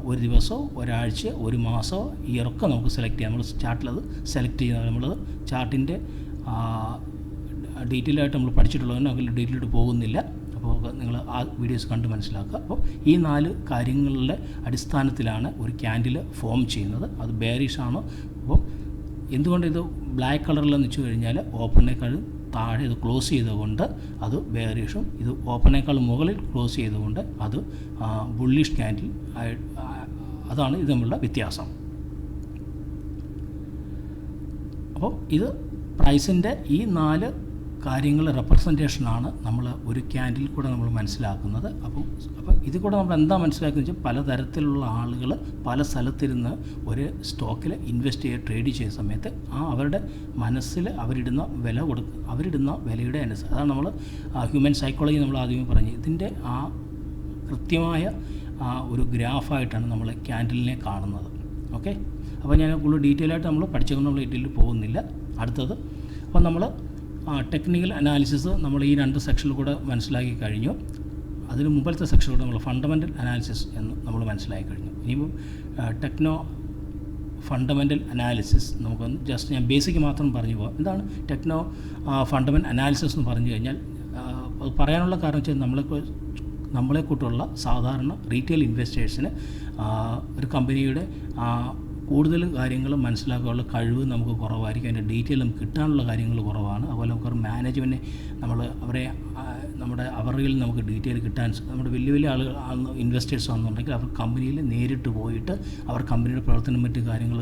ഒരു ദിവസമോ ഒരാഴ്ച, ഒരു മാസമോ, ഇയറൊക്കെ നമുക്ക് സെലക്ട് ചെയ്യാം. നമ്മൾ ചാർട്ടിലത് സെലക്ട് ചെയ്യുന്നത് നമ്മളത് ചാർട്ടിൻ്റെ ഡീറ്റെയിൽ ആയിട്ട് നമ്മൾ പഠിച്ചിട്ടുള്ളതിന് അതിൽ ഡീറ്റെയിലായിട്ട് പോകുന്നില്ല. അപ്പോൾ നിങ്ങൾ ആ വീഡിയോസ് കണ്ട് മനസ്സിലാക്കുക. അപ്പോൾ ഈ 4 കാര്യങ്ങളുടെ അടിസ്ഥാനത്തിലാണ് ഒരു ക്യാൻഡിൽ ഫോം ചെയ്യുന്നത്. അത് ബെയറിഷ് ആണ്. അപ്പോൾ എന്തുകൊണ്ട് ഇത് ബ്ലാക്ക് കളറിലെന്ന് വെച്ച് കഴിഞ്ഞാൽ ഓപ്പണിനേക്കാൾ താഴെ ഇത് ക്ലോസ് ചെയ്തുകൊണ്ട് അത് ബെയറിഷും, ഇത് ഓപ്പണിനേക്കാൾ മുകളിൽ ക്ലോസ് ചെയ്തുകൊണ്ട് അത് ബുള്ളിഷ് ക്യാൻഡിൽ, അതാണ് ഇത് തമ്മിലുള്ള വ്യത്യാസം. അപ്പോൾ ഇത് പ്രൈസിൻ്റെ ഈ 4 കാര്യങ്ങളുടെ റെപ്രസെൻറ്റേഷനാണ് നമ്മൾ ഒരു ക്യാൻഡിൽ കൂടെ നമ്മൾ മനസ്സിലാക്കുന്നത്. അപ്പോൾ ഇതിൽ കൂടെ നമ്മൾ എന്താ മനസ്സിലാക്കുന്നത് വെച്ചാൽ, പലതരത്തിലുള്ള ആളുകൾ പല സ്ഥലത്തിരുന്ന് ഒരു സ്റ്റോക്കിൽ ഇൻവെസ്റ്റ് ചെയ്യുക, ട്രേഡ് ചെയ്യുന്ന സമയത്ത് അവരുടെ മനസ്സിൽ അവരിടുന്ന വിലയുടെ അനുസരിച്ച്, അതാണ് നമ്മൾ ഹ്യൂമൻ സൈക്കോളജി നമ്മൾ ആദ്യമേ പറഞ്ഞു. ഇതിൻ്റെ കൃത്യമായ ഒരു ഗ്രാഫായിട്ടാണ് നമ്മൾ ക്യാൻഡിലിനെ കാണുന്നത്. ഓക്കെ, അപ്പോൾ ഞാൻ കൂടുതൽ ഡീറ്റെയിൽ ആയിട്ട് നമ്മൾ പഠിച്ചുകൊണ്ട് നമ്മൾ ഡീറ്റെയിൽ പോകുന്നില്ല. അടുത്തത്, അപ്പോൾ നമ്മൾ ടെക്നിക്കൽ അനാലിസിസ് നമ്മൾ ഈ 2 സെക്ഷനിൽ കൂടെ മനസ്സിലാക്കി കഴിഞ്ഞു. അതിന് മുമ്പത്തെ സെക്ഷനിലൂടെ നമ്മൾ ഫണ്ടമെൻ്റൽ അനാലിസിസ് എന്ന് നമ്മൾ മനസ്സിലാക്കി കഴിഞ്ഞു. ഇനിയിപ്പം ഫണ്ടമെൻ്റൽ അനാലിസിസ് നമുക്കൊന്ന് ജസ്റ്റ് ഞാൻ ബേസിക് മാത്രം പറഞ്ഞു പോകാം. എന്താണ് ഫണ്ടമെൻ്റൽ അനാലിസിസ് എന്ന് പറഞ്ഞു കഴിഞ്ഞാൽ, അത് പറയാനുള്ള കാരണം വെച്ചാൽ നമ്മളെ കൂട്ടുള്ള സാധാരണ റീറ്റെയിൽ ഇൻവെസ്റ്റേഴ്സിന് ഒരു കമ്പനിയുടെ കൂടുതൽ കാര്യങ്ങൾ മനസ്സിലാക്കാനുള്ള കഴിവ് നമുക്ക് കുറവായിരിക്കും. അതിൻ്റെ ഡീറ്റെയിൽ നമുക്ക് കിട്ടാനുള്ള കാര്യങ്ങൾ കുറവാണ്. അതുപോലെ നമുക്കൊരു മാനേജ്മെൻറ്റിനെ അവരിൽ നമുക്ക് ഡീറ്റെയിൽ കിട്ടാൻ, നമ്മുടെ വലിയ വലിയ ആളുകൾ ഇൻവെസ്റ്റേഴ്സ് ആണെന്നുണ്ടെങ്കിൽ അവർ കമ്പനിയിൽ നേരിട്ട് പോയിട്ട് അവർ കമ്പനിയുടെ പ്രവർത്തനം മറ്റ് കാര്യങ്ങൾ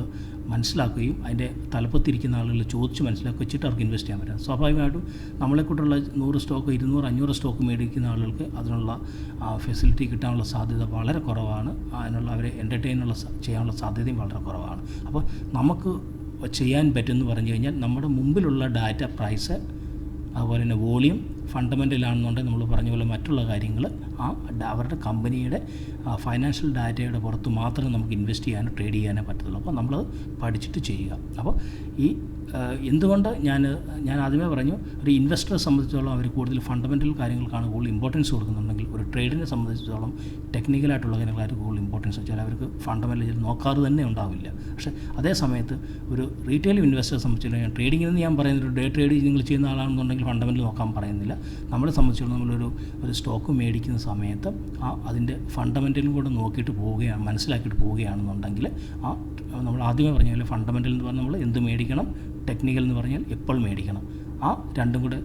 മനസ്സിലാക്കുകയും അതിൻ്റെ തലപ്പത്തിരിക്കുന്ന ആളുകൾ ചോദിച്ച് മനസ്സിലാക്കി വെച്ചിട്ട് അവർക്ക് ഇൻവെസ്റ്റ് ചെയ്യാൻ പറ്റും. സ്വാഭാവികമായിട്ടും നമ്മളെക്കൂട്ടുള്ള 100 സ്റ്റോക്ക് 200 500 സ്റ്റോക്ക് മേടിക്കുന്ന ആളുകൾക്ക് അതിനുള്ള ഫെസിലിറ്റി കിട്ടാനുള്ള സാധ്യത വളരെ കുറവാണ്. അതിനുള്ള അവരെ ചെയ്യാനുള്ള സാധ്യതയും വളരെ കുറവാണ്. അപ്പോൾ നമുക്ക് ചെയ്യാൻ പറ്റുമെന്ന് പറഞ്ഞു കഴിഞ്ഞാൽ, നമ്മുടെ മുമ്പിലുള്ള ഡാറ്റ, പ്രൈസ്, അതുപോലെ തന്നെ വോളിയം, ഫണ്ടമെൻ്റലാണെന്നുണ്ടെങ്കിൽ നമ്മൾ പറഞ്ഞ പോലെ മറ്റുള്ള കാര്യങ്ങൾ അവരുടെ കമ്പനിയുടെ ഫൈനാൻഷ്യൽ ഡാറ്റയുടെ പുറത്ത് മാത്രമേ നമുക്ക് ഇൻവെസ്റ്റ് ചെയ്യാനോ ട്രേഡ് ചെയ്യാനോ പറ്റത്തുള്ളൂ. അപ്പോൾ നമ്മളത് പഠിച്ചിട്ട് ചെയ്യുക. അപ്പോൾ ഈ എന്തുകൊണ്ട് ഞാൻ ആദ്യമേ പറഞ്ഞു, ഒരു ഇൻവെസ്റ്ററെ സംബന്ധിച്ചിടത്തോളം അവർ കൂടുതൽ ഫണ്ടമെൻ്റൽ കാര്യങ്ങൾക്കാണ് കൂടുതൽ ഇമ്പോർട്ടൻസ് കൊടുക്കുന്നുണ്ടെങ്കിൽ, ഒരു ട്രേഡിനെ സംബന്ധിച്ചിടത്തോളം ടെക്നിക്കലായിട്ടുള്ള കാര്യങ്ങൾക്ക് കൂടുതൽ ഇമ്പോർട്ടൻസ് വെച്ചാൽ അവർക്ക് ഫണ്ടമെൻ്റൽ നോക്കാറ് തന്നെ ഉണ്ടാവില്ല. പക്ഷേ അതേ സമയത്ത് ഒരു റീറ്റെയിൽ ഇൻവെസ്റ്ററെ സംബന്ധിച്ചിടത്തോളം, ട്രേഡിങ്ങിൽ നിന്ന് ഞാൻ പറയുന്നത് ഒരു ഡേ ട്രേഡ് നിങ്ങൾ ചെയ്യുന്ന ആളാണെന്നുണ്ടെങ്കിൽ ഫണ്ടമെൻ്റൽ നോക്കാൻ പറയുന്നില്ല. നമ്മളെ സംബന്ധിച്ചിടത്തോളം ഒരു സ്റ്റോക്ക് മേടിക്കുന്ന സമയത്ത് അതിൻ്റെ ഫണ്ടമെൻ്റലും കൂടെ നോക്കിയിട്ട് മനസ്സിലാക്കിയിട്ട് പോവുകയാണെന്നുണ്ടെങ്കിൽ, നമ്മൾ ആദ്യമേ പറഞ്ഞ പോലെ ഫണ്ടമെൻ്റൽ എന്ന് പറഞ്ഞാൽ നമ്മൾ എന്ത് മേടിക്കണം, ടെക്നിക്കൽ എന്ന് പറഞ്ഞാൽ എപ്പോൾ മേടിക്കണം, രണ്ടും കൂടെ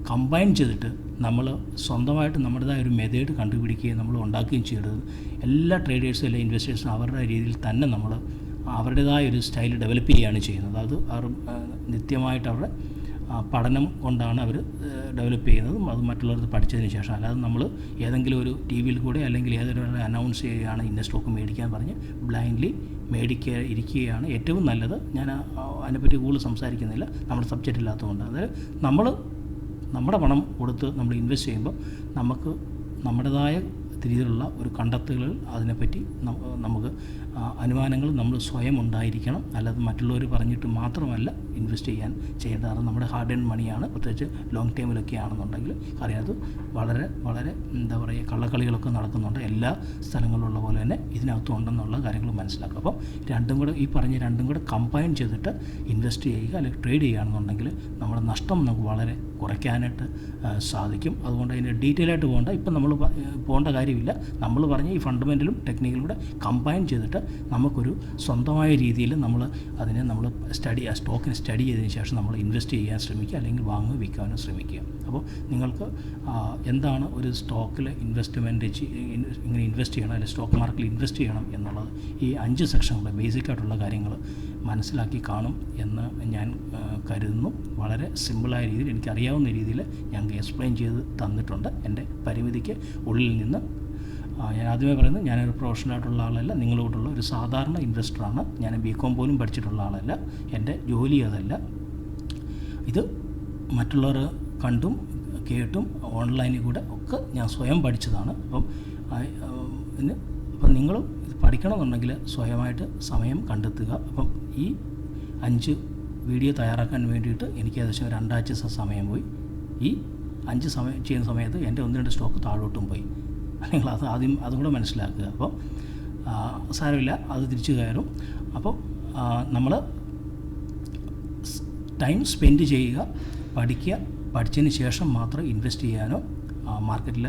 കമ്പൈൻ ചെയ്തിട്ട് നമ്മൾ സ്വന്തമായിട്ട് നമ്മുടേതായ ഒരു മെത്തേഡ് കണ്ടുപിടിക്കുകയും നമ്മൾ ഉണ്ടാക്കുകയും ചെയ്തത് എല്ലാ ട്രേഡേഴ്സും എല്ലാ ഇൻവെസ്റ്റേഴ്സും അവരുടെ രീതിയിൽ തന്നെ നമ്മൾ അവരുടേതായ ഒരു സ്റ്റൈൽ ഡെവലപ്പ് ചെയ്യുകയാണ് ചെയ്യുന്നത്. അത് അവർ നിത്യമായിട്ട് അവരുടെ പഠനം കൊണ്ടാണ് അവർ ഡെവലപ്പ് ചെയ്യുന്നതും അത് മറ്റുള്ളവർക്ക് പഠിച്ചതിന് ശേഷം. അല്ലാതെ നമ്മൾ ഏതെങ്കിലും ഒരു ടി വിയിൽ കൂടെ അല്ലെങ്കിൽ ഏതൊരു അനൗൺസ് ചെയ്യുകയാണ് ഇന്ന സ്റ്റോക്ക് മേടിക്കാൻ പറഞ്ഞ് ബ്ലൈൻഡ്ലി ഇരിക്കുകയാണ് ഏറ്റവും നല്ലത്. ഞാൻ അതിനെപ്പറ്റി കൂടുതൽ സംസാരിക്കുന്നില്ല, നമ്മുടെ സബ്ജക്റ്റ് ഇല്ലാത്തതുകൊണ്ട്. അതായത് നമ്മുടെ പണം കൊടുത്ത് നമ്മൾ ഇൻവെസ്റ്റ് ചെയ്യുമ്പോൾ നമുക്ക് നമ്മുടേതായ രീതിയിലുള്ള ഒരു കണ്ടെത്തലുകൾ അതിനെപ്പറ്റി നമുക്ക് അനുമാനങ്ങൾ നമ്മൾ സ്വയം ഉണ്ടായിരിക്കണം. അല്ലാതെ മറ്റുള്ളവർ പറഞ്ഞിട്ട് മാത്രമല്ല ഇൻവെസ്റ്റ് ചെയ്യേണ്ടത്. നമ്മുടെ ഹാർഡ് ഏൺ മണിയാണ്, പ്രത്യേകിച്ച് ലോങ് ടൈമിലൊക്കെ ആണെന്നുണ്ടെങ്കിൽ അറിയാതെ വളരെ വളരെ എന്താ പറയുക കള്ളക്കളികളൊക്കെ നടക്കുന്നുണ്ട്. എല്ലാ സ്ഥലങ്ങളിലുള്ള പോലെ തന്നെ ഇതിനകത്തും ഉണ്ടെന്നുള്ള കാര്യങ്ങൾ മനസ്സിലാക്കുക. അപ്പം രണ്ടും കൂടെ കമ്പൈൻ ചെയ്തിട്ട് ഇൻവെസ്റ്റ് ചെയ്യുക അല്ലെങ്കിൽ ട്രേഡ് ചെയ്യുകയാണെന്നുണ്ടെങ്കിൽ നമ്മുടെ നഷ്ടം നമുക്ക് വളരെ കുറയ്ക്കാനായിട്ട് സാധിക്കും. അതുകൊണ്ട് അതിൻ്റെ ഡീറ്റെയിൽ ആയിട്ട് പോകേണ്ട, ഇപ്പം നമ്മൾ പോകേണ്ട കാര്യമില്ല. നമ്മൾ പറഞ്ഞ ഈ ഫണ്ടമെൻ്റലും ടെക്നിക്കലും കൂടെ കമ്പൈൻ ചെയ്തിട്ട് നമുക്കൊരു സ്വന്തമായ രീതിയിൽ നമ്മൾ അതിനെ നമ്മൾ സ്റ്റോക്കിനെ സ്റ്റഡി ചെയ്തതിന് ശേഷം നമ്മൾ ഇൻവെസ്റ്റ് ചെയ്യാൻ ശ്രമിക്കുക, അല്ലെങ്കിൽ വാങ്ങുക വിൽക്കാനോ ശ്രമിക്കുക. അപ്പോൾ നിങ്ങൾക്ക് എന്താണ് ഒരു സ്റ്റോക്കിൽ ഇങ്ങനെ ഇൻവെസ്റ്റ് ചെയ്യണം, അല്ലെങ്കിൽ സ്റ്റോക്ക് മാർക്കറ്റിൽ ഇൻവെസ്റ്റ് ചെയ്യണം എന്നുള്ളത് ഈ 5 സെക്ഷനുള്ള ബേസിക്കായിട്ടുള്ള കാര്യങ്ങൾ മനസ്സിലാക്കി കാണും എന്ന് ഞാൻ കരുതുന്നു. വളരെ സിമ്പിളായ രീതിയിൽ എനിക്കറിയാവുന്ന രീതിയിൽ ഞങ്ങൾക്ക് എക്സ്പ്ലെയിൻ ചെയ്ത് തന്നിട്ടുണ്ട്. എൻ്റെ പരിമിതിക്ക് ഉള്ളിൽ നിന്ന് ഞാൻ ആദ്യമേ പറയുന്നത്, ഞാനൊരു പ്രൊഫഷണലായിട്ടുള്ള ആളല്ല, നിങ്ങളോട്ടുള്ള ഒരു സാധാരണ ഇൻവെസ്റ്ററാണ്. ഞാൻ BCom പോലും പഠിച്ചിട്ടുള്ള ആളല്ല. എൻ്റെ ജോലി അതല്ല. ഇത് മറ്റുള്ളവർ കണ്ടും കേട്ടും ഓൺലൈനിൽ കൂടെ ഒക്കെ ഞാൻ സ്വയം പഠിച്ചതാണ്. അപ്പം നിങ്ങളും ഇത് പഠിക്കണമെന്നുണ്ടെങ്കിൽ സ്വയമായിട്ട് സമയം കണ്ടെത്തുക. അപ്പം ഈ 5 വീഡിയോ തയ്യാറാക്കാൻ വേണ്ടിയിട്ട് എനിക്ക് ഏകദേശം 2 ആഴ്ച സമയം പോയി. ഈ 5 ചെയ്യുന്ന സമയത്ത് എൻ്റെ 1-2 സ്റ്റോക്ക് താഴോട്ടും പോയി. നിങ്ങൾ അതും കൂടെ മനസ്സിലാക്കുക. അപ്പോൾ സാരമില്ല, അത് തിരിച്ചു കയറും. അപ്പോൾ നമ്മൾ ടൈം സ്പെൻഡ് ചെയ്യുക, പഠിക്കുക. പഠിച്ചതിന് ശേഷം മാത്രം ഇൻവെസ്റ്റ് ചെയ്യാനോ മാർക്കറ്റിൽ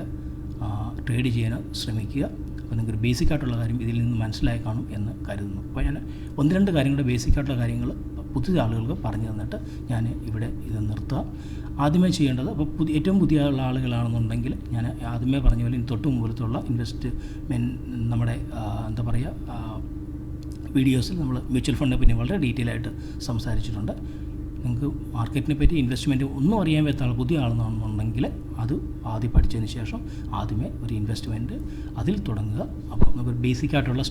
ട്രേഡ് ചെയ്യാനോ ശ്രമിക്കുക. അപ്പോൾ നിങ്ങൾക്കൊരു ബേസിക്കായിട്ടുള്ള കാര്യം ഇതിൽ നിന്ന് മനസ്സിലായി കാണും എന്ന് കരുതുന്നു. അപ്പോൾ ഞാൻ 1-2 കാര്യങ്ങളുടെ ബേസിക്കായിട്ടുള്ള കാര്യങ്ങൾ പുതിയ ആളുകൾക്ക് പറഞ്ഞു തന്നിട്ട് ഞാൻ ഇവിടെ ഇത് നിർത്തുക. ആദ്യമേ ചെയ്യേണ്ടത്, അപ്പോൾ ഏറ്റവും പുതിയ ആളുകളാണെന്നുണ്ടെങ്കിൽ ഞാൻ ആദ്യമേ പറഞ്ഞ പോലെ തൊട്ട് മുമ്പത്തുള്ള നമ്മുടെ എന്താ പറയുക വീഡിയോസിൽ നമ്മൾ മ്യൂച്വൽ ഫണ്ടിനെ പറ്റി വളരെ ഡീറ്റെയിൽ ആയിട്ട് സംസാരിച്ചിട്ടുണ്ട്. നിങ്ങൾക്ക് മാർക്കറ്റിനെ പറ്റി ഇൻവെസ്റ്റ്മെൻറ്റ് ഒന്നും അറിയാൻ പറ്റാത്ത പുതിയ ആളെന്നുണ്ടെങ്കിൽ അത് ആദ്യം പഠിച്ചതിന് ശേഷം ആദ്യമേ ഒരു ഇൻവെസ്റ്റ്മെൻറ്റ് അതിൽ തുടങ്ങുക. അപ്പോൾ നമുക്ക് ബേസിക്കായിട്ടുള്ള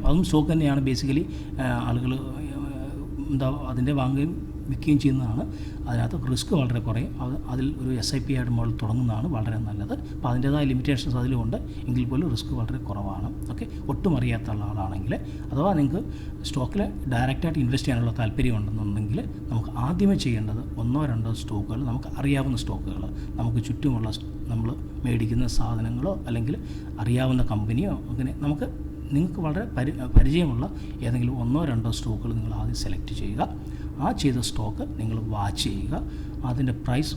അതും സ്റ്റോക്ക് തന്നെയാണ് ബേസിക്കലി ആളുകൾ അതിൻ്റെ വാങ്ങുകയും വിൽക്കുകയും ചെയ്യുന്നതാണ്. അതിനകത്ത് റിസ്ക് വളരെ കുറയും. അതിൽ ഒരു SIP ആയിട്ട് നമ്മൾ തുടങ്ങുന്നതാണ് വളരെ നല്ലത്. അപ്പോൾ അതിൻ്റേതായ ലിമിറ്റേഷൻസ് അതിലുമുണ്ട്, എങ്കിൽ പോലും റിസ്ക് വളരെ കുറവാണ്. ഓക്കെ, ഒട്ടും അറിയാത്ത ആളാണെങ്കിൽ, അഥവാ നിങ്ങൾക്ക് സ്റ്റോക്കിൽ ഡയറക്റ്റായിട്ട് ഇൻവെസ്റ്റ് ചെയ്യാനുള്ള താല്പര്യമുണ്ടെന്നുണ്ടെങ്കിൽ നമുക്ക് ആദ്യമേ ചെയ്യേണ്ടത് 1-2 സ്റ്റോക്കുകൾ, നമുക്ക് അറിയാവുന്ന സ്റ്റോക്കുകൾ, നമുക്ക് ചുറ്റുമുള്ള നമ്മൾ മേടിക്കുന്ന സാധനങ്ങളോ അല്ലെങ്കിൽ അറിയാവുന്ന കമ്പനിയോ, അങ്ങനെ നിങ്ങൾക്ക് വളരെ പരിചയമുള്ള ഏതെങ്കിലും 1-2 സ്റ്റോക്കുകൾ നിങ്ങൾ ആദ്യം സെലക്ട് ചെയ്യുക. ആ ചെയ്ത സ്റ്റോക്ക് നിങ്ങൾ വാച്ച് ചെയ്യുക. അതിൻ്റെ പ്രൈസ്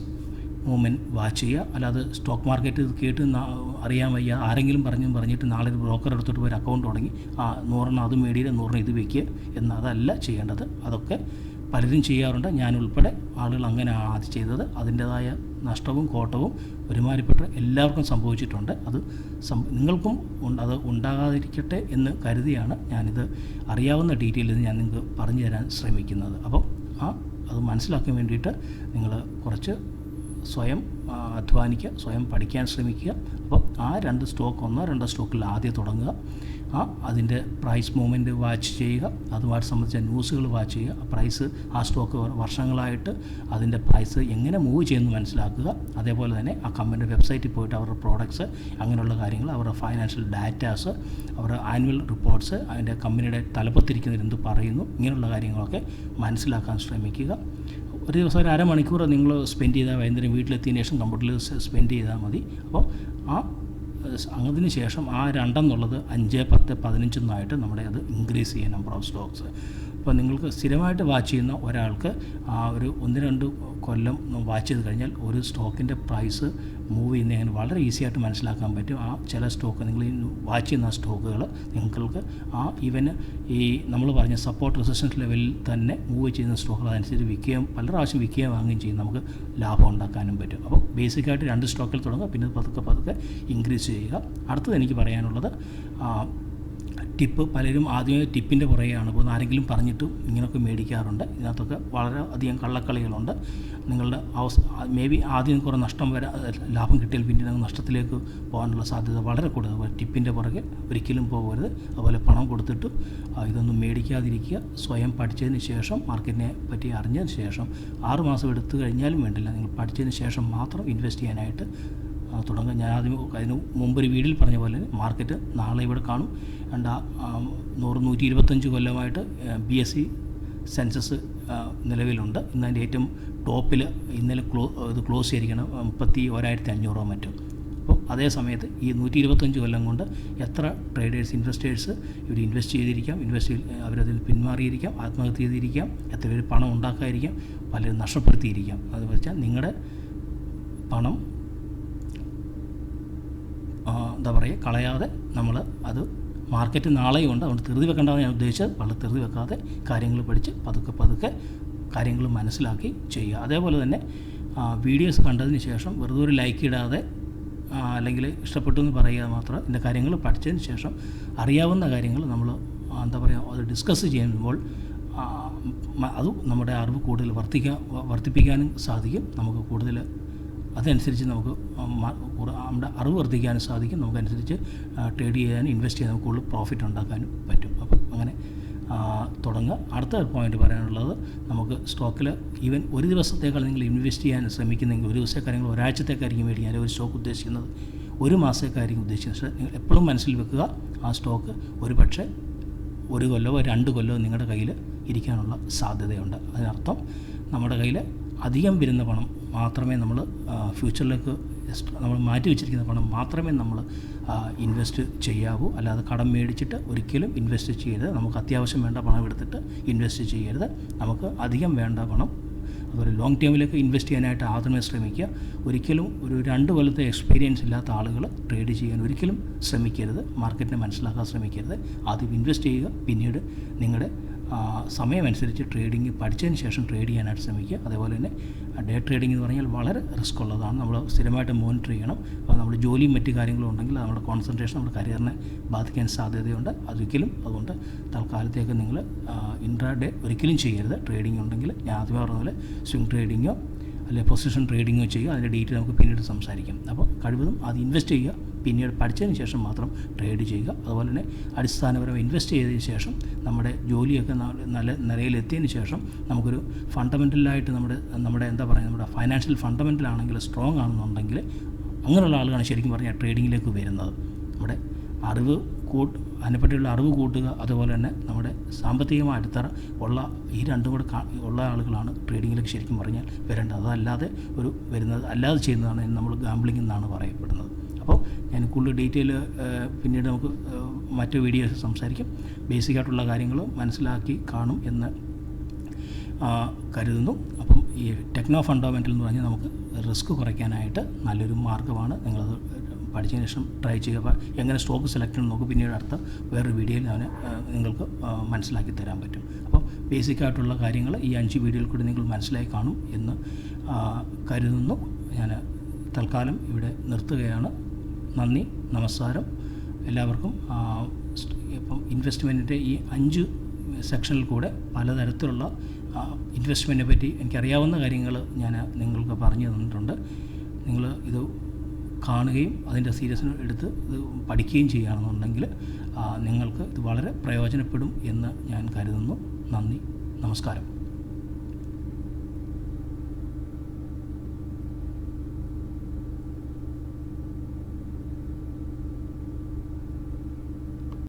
മൂവ്മെൻറ്റ് വാച്ച് ചെയ്യുക. അല്ലാതെ സ്റ്റോക്ക് മാർക്കറ്റ് കേട്ട് അറിയാൻ വയ്യ, ആരെങ്കിലും പറഞ്ഞിട്ട് നാളെ ഒരു ബ്രോക്കർ എടുത്തിട്ട് പോയി അക്കൗണ്ട് തുടങ്ങി 100 അത് മേടിയില്ല, 100 ഇത് വയ്ക്കുക എന്നതല്ല ചെയ്യേണ്ടത്. അതൊക്കെ പലരും ചെയ്യാറുണ്ട്, ഞാനുൾപ്പെടെ ആളുകൾ അങ്ങനെയാണ് ആദ്യം ചെയ്തത്. അതിൻ്റേതായ നഷ്ടവും കോട്ടവും ഒരുമാതിരിപ്പെട്ട എല്ലാവർക്കും സംഭവിച്ചിട്ടുണ്ട്. അത് നിങ്ങൾക്കും അത് ഉണ്ടാകാതിരിക്കട്ടെ എന്ന് കരുതിയാണ് ഞാനിത് അറിയാവുന്ന ഡീറ്റെയിലിൽ ഞാൻ നിങ്ങൾക്ക് പറഞ്ഞു തരാൻ ശ്രമിക്കുന്നത്. അപ്പോൾ അത് മനസ്സിലാക്കാൻ വേണ്ടിയിട്ട് നിങ്ങൾ കുറച്ച് സ്വയം അധ്വാനിക്കുക, സ്വയം പഠിക്കാൻ ശ്രമിക്കുക. അപ്പോൾ 1-2 സ്റ്റോക്കിൽ ആദ്യം തുടങ്ങുക. അതിൻ്റെ പ്രൈസ് മൂവ്മെൻറ്റ് വാച്ച് ചെയ്യുക. അതുമായിട്ട് സംബന്ധിച്ച ന്യൂസുകൾ വാച്ച് ചെയ്യുക. പ്രൈസ് ആ സ്റ്റോക്ക് വർഷങ്ങളായിട്ട് അതിൻ്റെ പ്രൈസ് എങ്ങനെ മൂവ് ചെയ്യുന്നു മനസ്സിലാക്കുക. അതേപോലെ തന്നെ ആ കമ്പനിയുടെ വെബ്സൈറ്റിൽ പോയിട്ട് അവരുടെ പ്രോഡക്ട്സ്, അങ്ങനെയുള്ള കാര്യങ്ങൾ, അവരുടെ ഫൈനാൻഷ്യൽ ഡാറ്റാസ്, അവരുടെ ആനുവൽ റിപ്പോർട്ട്സ്, അതിൻ്റെ കമ്പനിയുടെ തലപ്പത്തിരിക്കുന്നതിൽ എന്ത് പറയുന്നു, ഇങ്ങനെയുള്ള കാര്യങ്ങളൊക്കെ മനസ്സിലാക്കാൻ ശ്രമിക്കുക. ഒരു ദിവസം ഒരു അരമണിക്കൂർ നിങ്ങൾ സ്പെൻഡ് ചെയ്താൽ വൈകുന്നേരം വീട്ടിലെത്തിയതിന് ശേഷം കമ്പ്യൂട്ടറിൽ സ്പെൻഡ് ചെയ്താൽ മതി. അപ്പോൾ അതിന് ശേഷം 2 എന്നുള്ളത് 5, 10, 15 എന്നായിട്ട് നമ്മുടെ അത് ഇൻക്രീസ് ചെയ്യുക നമ്പർ ഓഫ് സ്റ്റോക്സ്. അപ്പോൾ നിങ്ങൾക്ക് സ്ഥിരമായിട്ട് വാച്ച് ചെയ്യുന്ന ഒരാൾക്ക് ഒരു 1-2 കൊല്ലം വാച്ച് ചെയ്ത് കഴിഞ്ഞാൽ ഒരു സ്റ്റോക്കിൻ്റെ പ്രൈസ് മൂവ് ചെയ്യുന്നതിന് വളരെ ഈസി ആയിട്ട് മനസ്സിലാക്കാൻ പറ്റും. ചില സ്റ്റോക്ക് നിങ്ങൾ വാച്ച് ചെയ്യുന്ന സ്റ്റോക്കുകൾ നിങ്ങൾക്ക് ഈ നമ്മൾ പറഞ്ഞ സപ്പോർട്ട് റെസിസ്റ്റൻസ് ലെവലിൽ തന്നെ മൂവ് ചെയ്യുന്ന സ്റ്റോക്കുകൾ അതനുസരിച്ച് പല പ്രാവശ്യം വിൽക്കുകയും വാങ്ങുകയും ചെയ്യും, നമുക്ക് ലാഭം ഉണ്ടാക്കാനും പറ്റും. അപ്പോൾ ബേസിക്കായിട്ട് 2 സ്റ്റോക്കിൽ തുടങ്ങുക, പിന്നെ പതുക്കെ ഇൻക്രീസ് ചെയ്യുക. അടുത്തത് എനിക്ക് പറയാനുള്ളത് ടിപ്പ്. പലരും ആദ്യമേ ടിപ്പിൻ്റെ പുറകെയാണ് പോകുന്നത്. ആരെങ്കിലും പറഞ്ഞിട്ടും ഇങ്ങനെയൊക്കെ മേടിക്കാറുണ്ട്. ഇതിനകത്തൊക്കെ വളരെ അധികം കള്ളക്കളികളുണ്ട്. നിങ്ങളുടെ ആദ്യം കുറേ നഷ്ടം ലാഭം കിട്ടിയാൽ പിന്നെ നഷ്ടത്തിലേക്ക് പോകാനുള്ള സാധ്യത വളരെ കൂടുതൽ. ടിപ്പിൻ്റെ പുറകെ ഒരിക്കലും പോകരുത്. അതുപോലെ പണം കൊടുത്തിട്ട് ഇതൊന്നും മേടിക്കാതിരിക്കുക. സ്വയം പഠിച്ചതിന് ശേഷം, മാർക്കറ്റിനെ പറ്റി അറിഞ്ഞതിന് ശേഷം 6 മാസം എടുത്തു കഴിഞ്ഞാലും വേണ്ടില്ല, നിങ്ങൾ പഠിച്ചതിന് ശേഷം മാത്രം ഇൻവെസ്റ്റ് ചെയ്യാനായിട്ട് തുടങ്ങുക. ഞാൻ അതിന് മുമ്പൊരു വീഡിയോയിൽ പറഞ്ഞ പോലെ മാർക്കറ്റ് നാളെ ഇവിടെ കാണും. 125 കൊല്ലമായിട്ട് BSE സെൻസസ് നിലവിലുണ്ട്. ഇന്നതിൻ്റെ ഏറ്റവും ടോപ്പിൽ ഇന്നലെ ക്ലോസ് ചെയ്തിരിക്കണം 31,500 മറ്റും. അപ്പോൾ അതേ സമയത്ത് ഈ 125 കൊല്ലം കൊണ്ട് എത്ര ട്രേഡേഴ്സ്, ഇൻവെസ്റ്റേഴ്സ് ഇവർ ഇൻവെസ്റ്റ് ചെയ്തിരിക്കാം, അവരതിൽ പിന്മാറിയിരിക്കാം, ആത്മഹത്യ ചെയ്തിരിക്കാം, എത്ര പേര് പണം ഉണ്ടാക്കാതിരിക്കാം, പലരും നഷ്ടപ്പെടുത്തിയിരിക്കാം. അത് വെച്ചാൽ നിങ്ങളുടെ പണം എന്താ പറയുക കളയാതെ നമ്മൾ അത് മാർക്കറ്റ് നാളെയുണ്ട്, അതുകൊണ്ട് ധൃതി വെക്കേണ്ടതാണ് ഞാൻ ഉദ്ദേശിച്ചത്. വളരെ ധൃതി വെക്കാതെ കാര്യങ്ങൾ പഠിച്ച് പതുക്കെ കാര്യങ്ങൾ മനസ്സിലാക്കി ചെയ്യുക. അതേപോലെ തന്നെ വീഡിയോസ് കണ്ടതിന് ശേഷം വെറുതെ ഒരു ലൈക്ക് ഇടാതെ അല്ലെങ്കിൽ ഇഷ്ടപ്പെട്ടു എന്ന് പറയുക മാത്രം. ഇതിൻ്റെ കാര്യങ്ങൾ പഠിച്ചതിന് ശേഷം അറിയാവുന്ന കാര്യങ്ങൾ നമ്മൾ എന്താ പറയുക അത് ഡിസ്കസ് ചെയ്യുമ്പോൾ അത് നമ്മുടെ അറിവ് കൂടുതൽ വർദ്ധിപ്പിക്കാനും സാധിക്കും. നമുക്ക് കൂടുതൽ അതനുസരിച്ച് നമുക്ക് നമ്മുടെ അറിവ് വർദ്ധിക്കാനും സാധിക്കും. നമുക്കനുസരിച്ച് ട്രേഡ് ചെയ്യാനും ഇൻവെസ്റ്റ് ചെയ്യാനും കൂടുതൽ പ്രോഫിറ്റ് ഉണ്ടാക്കാനും പറ്റും. അപ്പം അങ്ങനെ തുടങ്ങുക. അടുത്ത പോയിന്റ് പറയാനുള്ളത്, നമുക്ക് സ്റ്റോക്കിൽ ഈവൻ ഒരു ദിവസത്തേക്കാൾ നിങ്ങൾ ഇൻവെസ്റ്റ് ചെയ്യാൻ ശ്രമിക്കുന്നെങ്കിൽ, ഒരു ദിവസത്തെ കാര്യങ്ങൾ ഒരാഴ്ചത്തേക്കായിരിക്കും മേടിക്കാൻ ഒരു സ്റ്റോക്ക് ഉദ്ദേശിക്കുന്നത്, ഒരു മാസത്തേക്കായിരിക്കും ഉദ്ദേശിക്കുന്നത്. പക്ഷേ നിങ്ങൾ എപ്പോഴും മനസ്സിൽ വെക്കുക, ആ സ്റ്റോക്ക് ഒരു പക്ഷേ 1 കൊല്ലമോ 2 കൊല്ലമോ നിങ്ങളുടെ കയ്യിൽ ഇരിക്കാനുള്ള സാധ്യതയുണ്ട്. അതിനർത്ഥം നമ്മുടെ കയ്യിൽ അധികം വരുന്ന പണം മാത്രമേ നമ്മൾ ഫ്യൂച്ചറിലേക്ക് നമ്മൾ മാറ്റി വെച്ചിരിക്കുന്ന പണം മാത്രമേ നമ്മൾ ഇൻവെസ്റ്റ് ചെയ്യാവൂ. അല്ലാതെ കടം മേടിച്ചിട്ട് ഒരിക്കലും ഇൻവെസ്റ്റ് ചെയ്യരുത്. നമുക്ക് അത്യാവശ്യം വേണ്ട പണം എടുത്തിട്ട് ഇൻവെസ്റ്റ് ചെയ്യരുത്. നമുക്ക് അധികം വേണ്ട പണം അതുപോലെ ലോങ് ടേമിലേക്ക് ഇൻവെസ്റ്റ് ചെയ്യാനായിട്ട് ആദ്യമേ ശ്രമിക്കുക. ഒരിക്കലും ഒരു 2 കൊല്ലത്തെ എക്സ്പീരിയൻസ് ഇല്ലാത്ത ആളുകൾ ട്രേഡ് ചെയ്യാൻ ഒരിക്കലും ശ്രമിക്കരുത്. മാർക്കറ്റിനെ മനസ്സിലാക്കാൻ ശ്രമിക്കരുത്. ആദ്യം ഇൻവെസ്റ്റ് ചെയ്യുക, പിന്നീട് നിങ്ങളുടെ സമയമനുസരിച്ച് ട്രേഡിങ് പഠിച്ചതിന് ശേഷം ട്രേഡ് ചെയ്യാനായിട്ട് ശ്രമിക്കുക. അതേപോലെ തന്നെ ഡേ ട്രേഡിംഗ് എന്ന് പറഞ്ഞാൽ വളരെ റിസ്ക് ഉള്ളതാണ്. നമ്മൾ സ്ഥിരമായിട്ട് മോണിറ്റർ ചെയ്യണം. അപ്പോൾ നമ്മൾ ജോലിയും മറ്റു കാര്യങ്ങളും ഉണ്ടെങ്കിൽ നമ്മുടെ കോൺസെൻട്രേഷൻ നമ്മുടെ കരിയറിനെ ബാധിക്കാൻ സാധ്യതയുണ്ട്. അതുകൊണ്ട് തൽക്കാലത്തേക്ക് നിങ്ങൾ ഇൻട്രാഡേ ഒരിക്കലും ചെയ്യരുത്. ട്രേഡിംഗ് ഉണ്ടെങ്കിൽ ഞാൻ ആദ്യമേ പറഞ്ഞ പോലെ സ്വിംഗ് ട്രേഡിങ്ങോ അല്ലെങ്കിൽ പൊസിഷൻ ട്രേഡിങ്ങോ ചെയ്യുക. അതിൻ്റെ ഡീറ്റെയിൽ നമുക്ക് പിന്നീട് സംസാരിക്കാം. അപ്പോൾ കഴിവതും അത് ഇൻവെസ്റ്റ് ചെയ്യുക, പിന്നീട് പഠിച്ചതിന് ശേഷം മാത്രം ട്രേഡ് ചെയ്യുക. അതുപോലെ തന്നെ അടിസ്ഥാനപരമായി ഇൻവെസ്റ്റ് ചെയ്തതിന് ശേഷം നമ്മുടെ ജോലിയൊക്കെ നല്ല നിലയിലെത്തിയതിന് ശേഷം നമുക്കൊരു ഫണ്ടമെൻ്റലായിട്ട് നമ്മുടെ എന്താ പറയുക നമ്മുടെ ഫൈനാൻഷ്യൽ ഫണ്ടമെൻ്റൽ ആണെങ്കിൽ സ്ട്രോങ് ആണെന്നുണ്ടെങ്കിൽ അങ്ങനെയുള്ള ആളുകളാണ് ശരിക്കും പറഞ്ഞാൽ ട്രേഡിങ്ങിലേക്ക് വരുന്നത്. നമ്മുടെ അതിനെപ്പറ്റിയുള്ള അറിവ് കൂട്ടുക, അതുപോലെ തന്നെ നമ്മുടെ സാമ്പത്തികമായ അടിത്തറ ഉള്ള ഈ രണ്ടും കൂടെ ഉള്ള ആളുകളാണ് ട്രേഡിങ്ങിലേക്ക് ശരിക്കും പറഞ്ഞാൽ വരേണ്ടത്. അതല്ലാതെ അല്ലാതെ ചെയ്യുന്നതാണ് നമ്മൾ ഗാംബ്ലിംഗ് എന്നാണ് പറയപ്പെടുന്നത്. അപ്പോൾ ഞാൻ കൂടുതൽ ഡീറ്റെയിൽ പിന്നീട് നമുക്ക് മറ്റു വീഡിയോസ് സംസാരിക്കും. ബേസിക്കായിട്ടുള്ള കാര്യങ്ങൾ മനസ്സിലാക്കി കാണും എന്ന് കരുതുന്നു. അപ്പം ഈ ടെക്നോ ഫണ്ടമെൻ്റൽ എന്ന് പറഞ്ഞാൽ നമുക്ക് റിസ്ക് കുറയ്ക്കാനായിട്ട് നല്ലൊരു മാർഗ്ഗമാണ്. നിങ്ങളത് പഠിച്ചതിന് ശേഷം ട്രൈ ചെയ്യുക. എങ്ങനെ സ്റ്റോക്ക് സെലക്ട് ചെയ്യണം നോക്കും, പിന്നീട് അടുത്ത വേറൊരു വീഡിയോയിൽ ഞാൻ നിങ്ങൾക്ക് മനസ്സിലാക്കി തരാൻ പറ്റും. അപ്പോൾ ബേസിക്കായിട്ടുള്ള കാര്യങ്ങൾ ഈ 5 വീഡിയോയിൽ കൂടി നിങ്ങൾ മനസ്സിലാക്കി കാണും എന്ന് കരുതുന്നു. ഞാൻ തൽക്കാലം ഇവിടെ നിർത്തുകയാണ്. നന്ദി, നമസ്കാരം എല്ലാവർക്കും. ഇപ്പം ഇൻവെസ്റ്റ്മെൻറ്റിൻ്റെ ഈ 5 സെക്ഷനിൽ കൂടെ പലതരത്തിലുള്ള ഇൻവെസ്റ്റ്മെൻറ്റിനെ പറ്റി എനിക്കറിയാവുന്ന കാര്യങ്ങൾ ഞാൻ നിങ്ങൾക്ക് പറഞ്ഞു തന്നിട്ടുണ്ട്. നിങ്ങൾ ഇത് കാണുകയും അതിൻ്റെ സീരിയസ്നെസ് എടുത്ത് ഇത് പഠിക്കുകയും ചെയ്യുകയാണെന്നുണ്ടെങ്കിൽ നിങ്ങൾക്ക് ഇത് വളരെ പ്രയോജനപ്പെടും എന്ന് ഞാൻ കരുതുന്നു. നന്ദി, നമസ്കാരം.